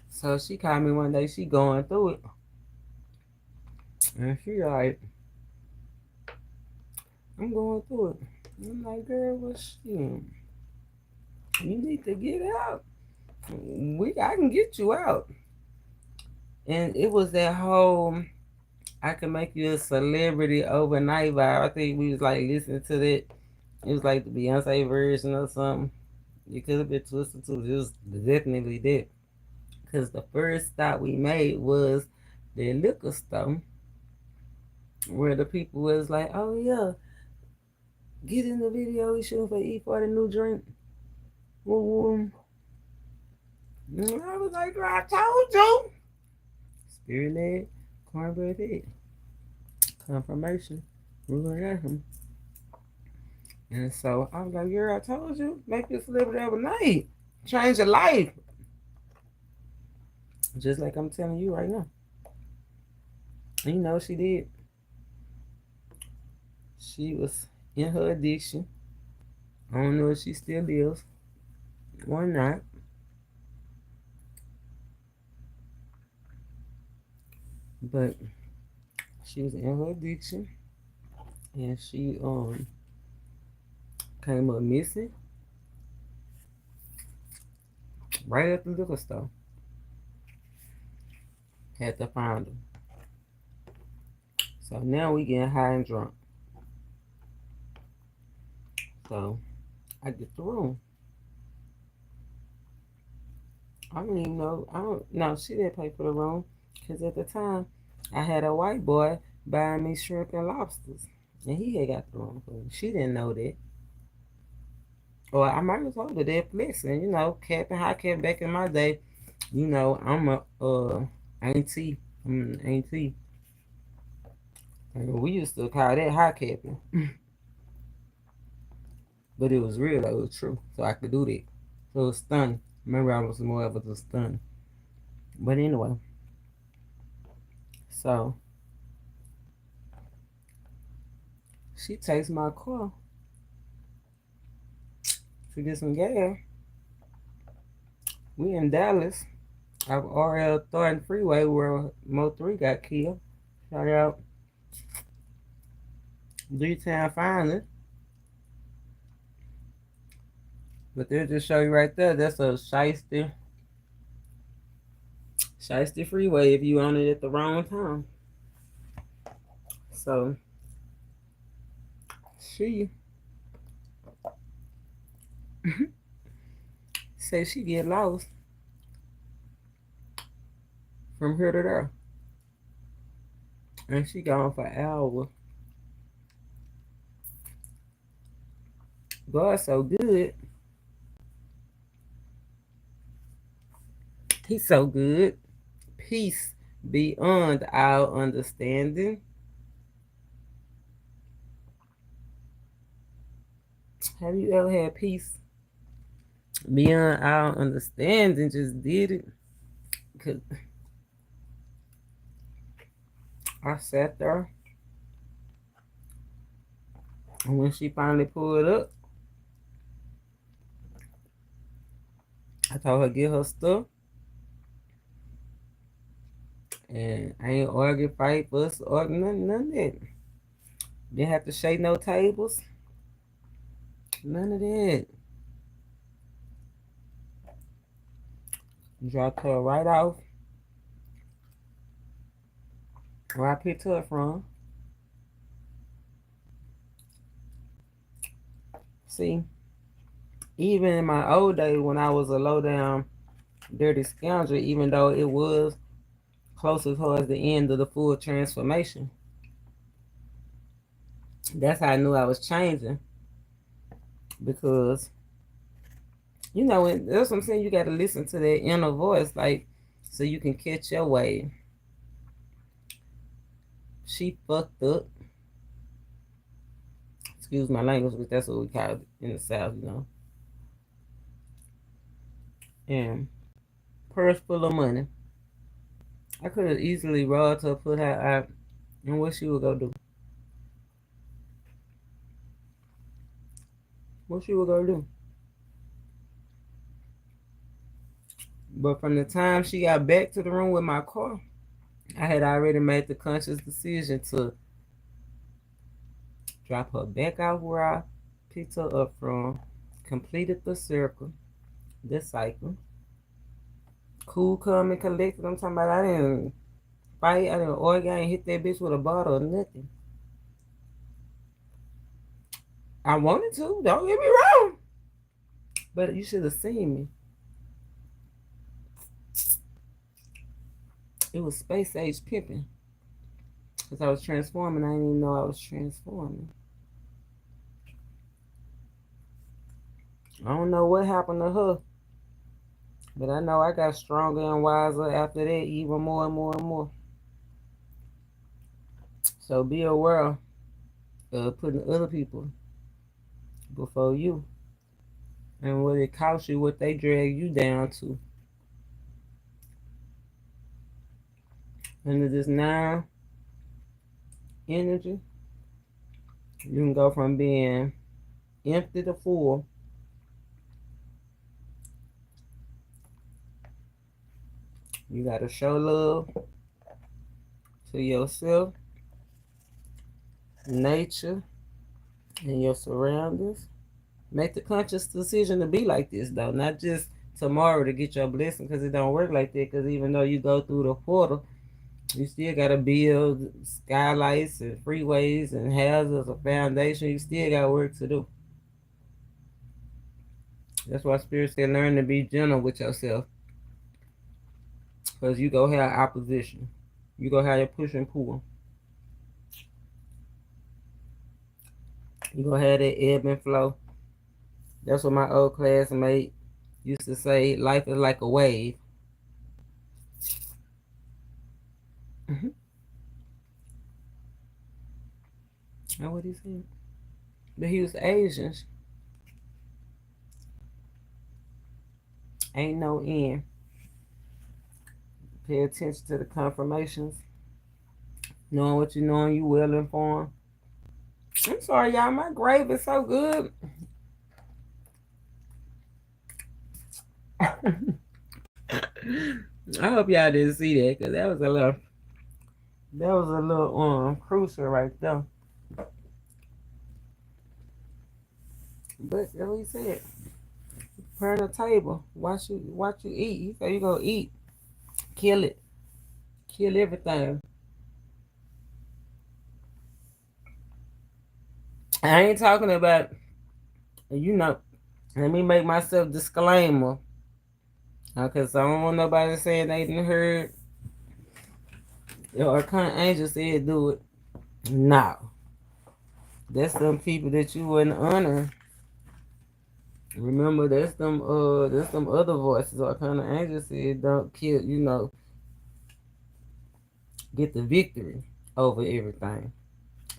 So she called me one day, she going through it. And she like, I'm going through it. I'm like, girl, what's shit? You need to get out. I can get you out. And it was that whole I can make you a celebrity overnight vibe. I think we was like listening to that. It was like the Beyonce version or something. It could have been twisted too. It was definitely that. Because the first stop we made was the liquor store where the people was like, oh yeah, get in the video we shooting for E for the new drink. And I was like, I told you. Spirit led, cornbread head. Confirmation. We were at him. And so I was like, girl, I told you, make this celebrity overnight. Change your life. Just like I'm telling you right now. You know she did. She was in her addiction. I don't know if she still is or not. But she was in her addiction. And she came up missing right at the liquor store. Had to find her. So now we getting high and drunk. So I get the room. I don't even know. I don't know. She didn't pay for the room because at the time I had a white boy buying me shrimp and lobsters, and he had got the room for me. She didn't know that. Or I might have told her that flexing, you know, capping, high cap back in my day. You know, I'm a auntie. I'm an auntie. And we used to call that high capping. But it was real, though. It was true. So I could do that. So it was stunning. Remember, I was more of a stun. But anyway. So she takes my car to get some gas. We in Dallas. Off RL Thornton Freeway where Mo3 got killed. Shout out D-Town finally. But they'll just show you right there. That's a shiesty freeway if you on it at the wrong time. So she say she get lost from here to there. And she gone for hours. God's so good. He's so good. Peace beyond our understanding. Have you ever had peace beyond our understanding? Just did it. Cause I sat there, and when she finally pulled up, I told her get her stuff, and I ain't argue, fight, fuss, argue, none of that. Didn't have to shake no tables, none of that. Dropped her right off where I picked her from. See, even in my old days when I was a low down, dirty scoundrel, even though it was closer towards the end of the full transformation, that's how I knew I was changing. Because, you know, that's what I'm saying, you got to listen to that inner voice, like, so you can catch your way. She fucked up. Excuse my language, but that's what we call it in the South, you know. And purse full of money. I could have easily robbed her, put her out, and what she would go do? What she would go do? But from the time she got back to the room with my car, I had already made the conscious decision to drop her back out where I picked her up from, completed the circle, the cycle. Cool, calm, and collected. I'm talking about I didn't fight, I didn't argue, I didn't hit that bitch with a bottle or nothing. I wanted to, don't get me wrong. But you should have seen me. It was space age pimping. Because I was transforming, I didn't even know I was transforming. I don't know what happened to her. But I know I got stronger and wiser after that, even more and more and more. So be aware of putting other people before you. And what it costs you, what they drag you down to. Under this 9 energy, you can go from being empty to full. You got to show love to yourself, nature, and your surroundings. Make the conscious decision to be like this, though. Not just tomorrow to get your blessing, because it don't work like that. Because even though you go through the portal, you still got to build skylights and freeways and houses, a foundation. You still got work to do. That's why Spirit said learn to be gentle with yourself. Because you go have opposition. You go have your push and pull. You go have that ebb and flow. That's what my old classmate used to say, life is like a wave. That's what he said. But he was Asian. Ain't no end. Pay attention to the confirmations. Knowing what you know, you well informed. I'm sorry, y'all. My gravy is so good. I hope y'all didn't see that, because that was a little crucial right there. But that's what he said. Prepare the table. Watch you eat. He said you gonna eat. Kill it. Kill everything. I ain't talking about, you know, let me make myself disclaimer. Because I don't want nobody saying they didn't heard the Arcana Angel said do it. No. That's them people that you wouldn't honor. Remember, that's them other voices. Arcana Angel said don't kill, you know, get the victory over everything.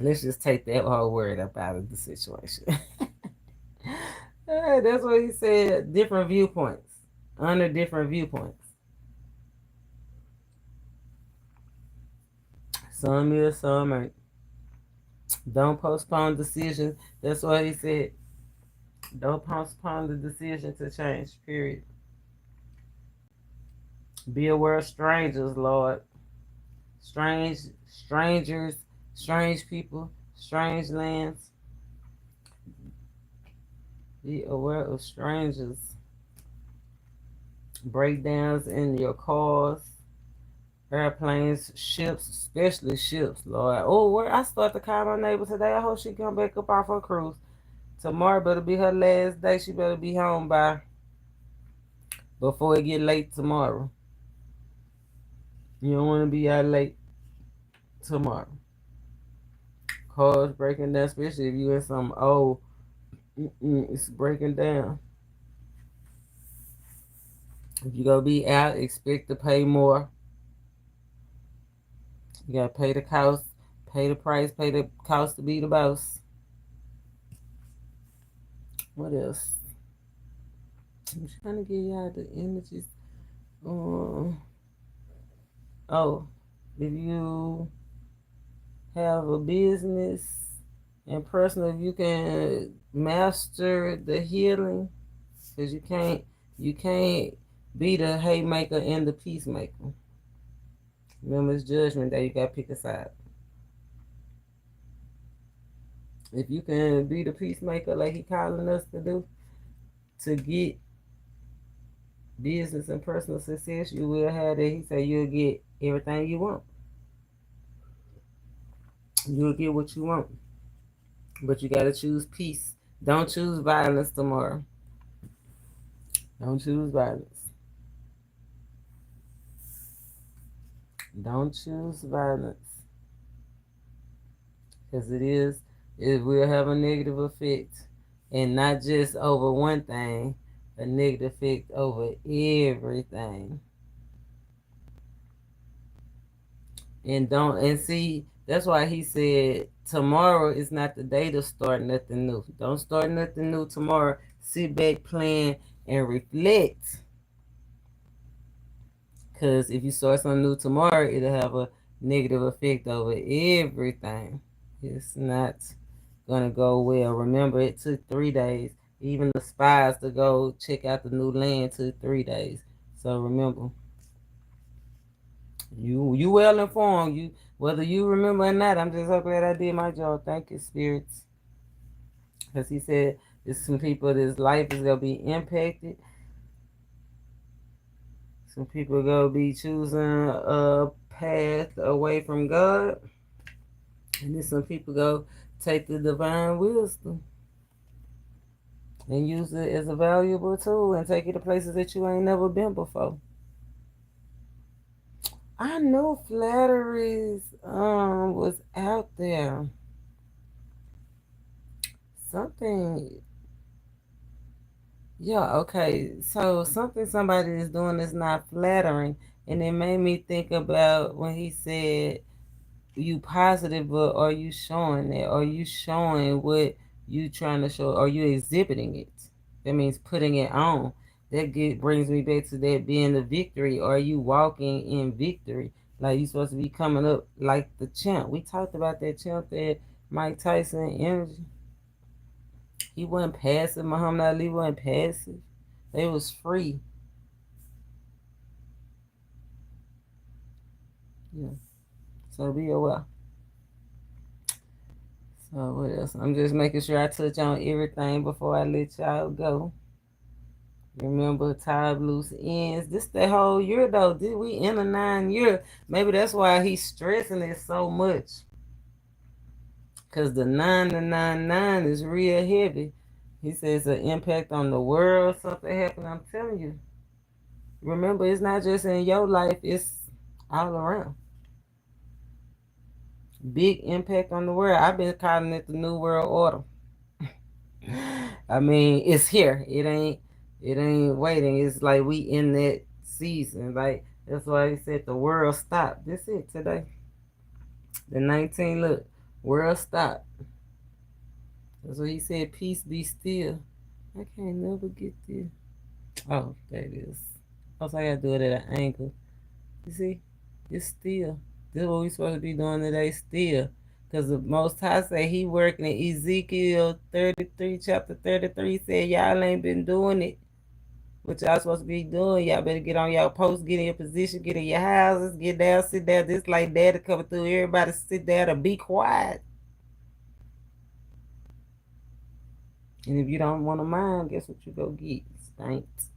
Let's just take that whole word up out of the situation. Yeah, that's what he said. Different viewpoints. Under different viewpoints. Some is, some ain't. Don't postpone decisions. That's what he said. Don't postpone the decision to change, period. Be aware of strangers, Lord. Strangers, strange people, strange lands. Be aware of strangers. Breakdowns in your cars, airplanes, ships, especially ships, Lord. Oh, where I start to call my neighbor today. I hope she come back up off her cruise. Tomorrow better be her last day. She better be home by before it get late tomorrow. You don't want to be out late tomorrow. Cars breaking down, especially if you in some old. It's breaking down. If you gonna be out, expect to pay more. You gotta pay the cost, pay the price, pay the cost to be the boss. What else? I'm trying to get y'all the images. Oh, if you have a business and personal, if you can master the healing, because you can't be the haymaker and the peacemaker. Remember, it's judgment day. You gotta pick a side. If you can be the peacemaker like he calling us to do, to get business and personal success, you will have that. He said you'll get everything you want. You'll get what you want. But you gotta choose peace. Don't choose violence tomorrow. Don't choose violence. Don't choose violence. Because it will have a negative effect. And not just over one thing, a negative effect over everything. And see, that's why he said tomorrow is not the day to start nothing new. Don't start nothing new tomorrow. Sit back, plan, and reflect. Because if you start something new tomorrow, it'll have a negative effect over everything. It's not going to go well. Remember, it took 3 days. Even the spies to go check out the new land took 3 days. So remember, you well informed. You whether you remember or not, I'm just so glad I did my job. Thank you, spirits. Because he said there's some people, this life is going to be impacted. Some people going to be choosing a path away from God. And then some people go take the divine wisdom and use it as a valuable tool and take it to places that you ain't never been before. I know flatteries was out there. Something. Yeah, okay. So something somebody is doing is not flattering. And it made me think about when he said you positive, but are you showing it? Are you showing what you trying to show? Are you exhibiting it? That means putting it on. Brings me back to that being the victory. Are you walking in victory? Like you supposed to be coming up like the champ. We talked about that champ, that Mike Tyson energy. He wasn't passive. Muhammad Ali wasn't passive. They was free. Yeah. So be aware. So what else? I'm just making sure I touch on everything before I let y'all go. Remember, tie loose ends. This the whole year though. Did we in a 9 year? Maybe that's why he's stressing it so much. Cause the 9 is real heavy. He says an impact on the world. Something happened. I'm telling you. Remember, it's not just in your life. It's all around. Big impact on the world. I've been calling it the New World Order. I mean, it's here. It ain't waiting. It's like we in that season. Like that's why he said the world stopped. This it today. The 19, look, world stopped. That's what he said. Peace be still. I can't never get this. Oh, there it is. Also, I gotta do it at an angle. You see? It's still. This is what we supposed to be doing today still. Because the Most High say he working in Ezekiel 33, chapter 33, said y'all ain't been doing it. What y'all supposed to be doing? Y'all better get on y'all post, get in your position, get in your houses, get down, sit down. This like daddy coming through. Everybody sit down and be quiet. And if you don't want to mind, guess what you go get? Stinks.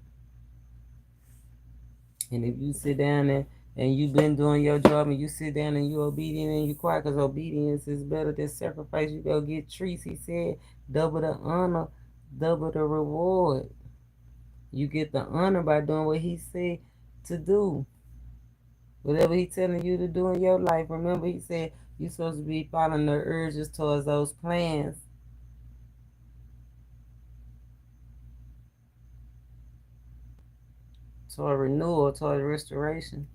And if you sit down and you've been doing your job and you sit down and you obedient and you quiet, because obedience is better than sacrifice, you go get treats. He said, double the honor, double the reward. You get the honor by doing what he said to do. Whatever he telling you to do in your life, remember he said you're supposed to be following the urges towards those plans. Toward renewal, toward restoration,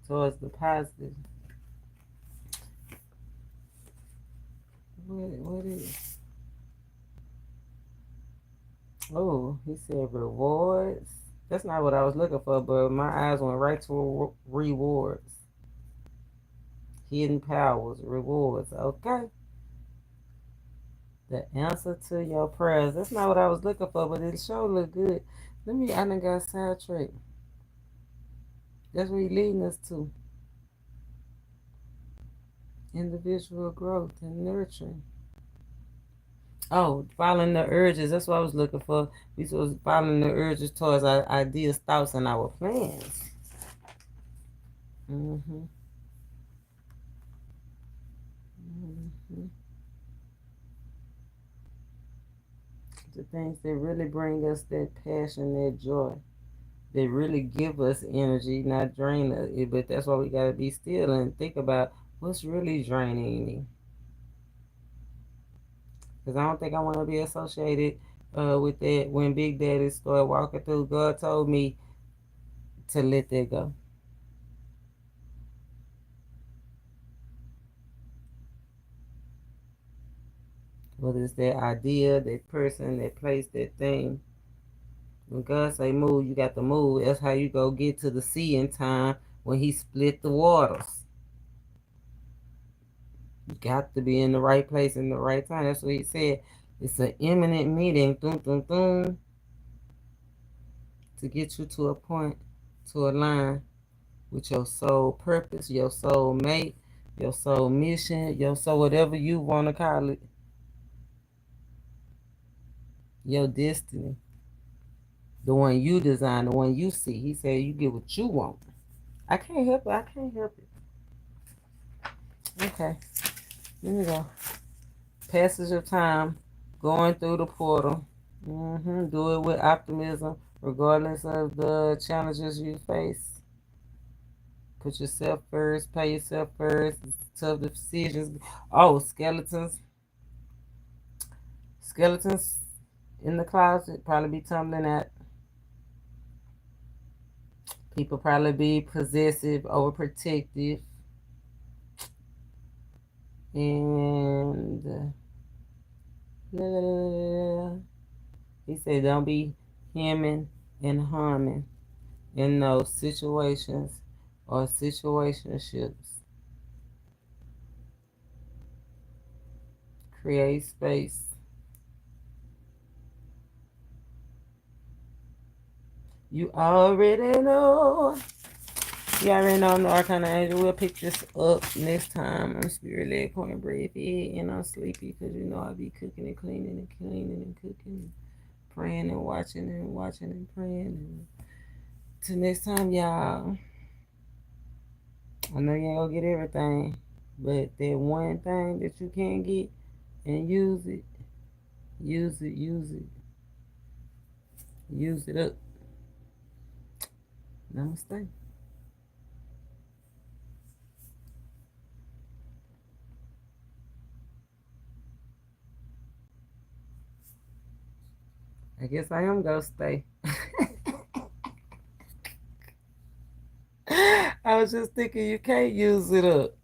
towards the positive. What is? Oh, he said rewards. That's not what I was looking for, but my eyes went right to rewards. Hidden powers, rewards. Okay. The answer to your prayers. That's not what I was looking for, but it sure look good. I done got sidetracked. That's what he's leading us to. Individual growth and nurturing. Oh, following the urges. That's what I was looking for. We supposed to following the urges towards our ideas, thoughts, and our plans. Mm-hmm. Mm-hmm. The things that really bring us that passion, that joy. They really give us energy, not drain us. But that's why we got to be still and think about what's really draining me. Because I don't think I want to be associated with that. When Big Daddy started walking through, God told me to let that go. Whether it's that idea, that person, that place, that thing. When God say move, you got to move. That's how you go get to the sea in time when he split the waters. You got to be in the right place in the right time. That's what he said. It's an imminent meeting, to get you to a point, to align with your soul purpose, your soul mate, your soul mission, your soul whatever you want to call it, your destiny, the one you design, the one you see. He said you get what you want. I can't help it. I can't help it. Okay, let me go. Passage of time, going through the portal. Do it with optimism, regardless of the challenges you face. Put yourself first, pay yourself first. Tough decisions. Oh, skeletons. Skeletons in the closet probably be tumbling out. People probably be possessive, overprotective. And he said don't be hemming and harming in those situations or situationships. Create space. You already know. You already know I'm the Arcana Angel. We'll pick this up next time on Spirit Led Cornbread Fed. And I'm sleepy because you know I'll be cooking and cleaning and cleaning and cooking and praying and watching and praying. And till next time, y'all. I know you ain't gonna get everything, but that one thing that you can get and use it, use it, use it, use it up. Namaste. I guess I am gonna stay. I was just thinking you can't use it up.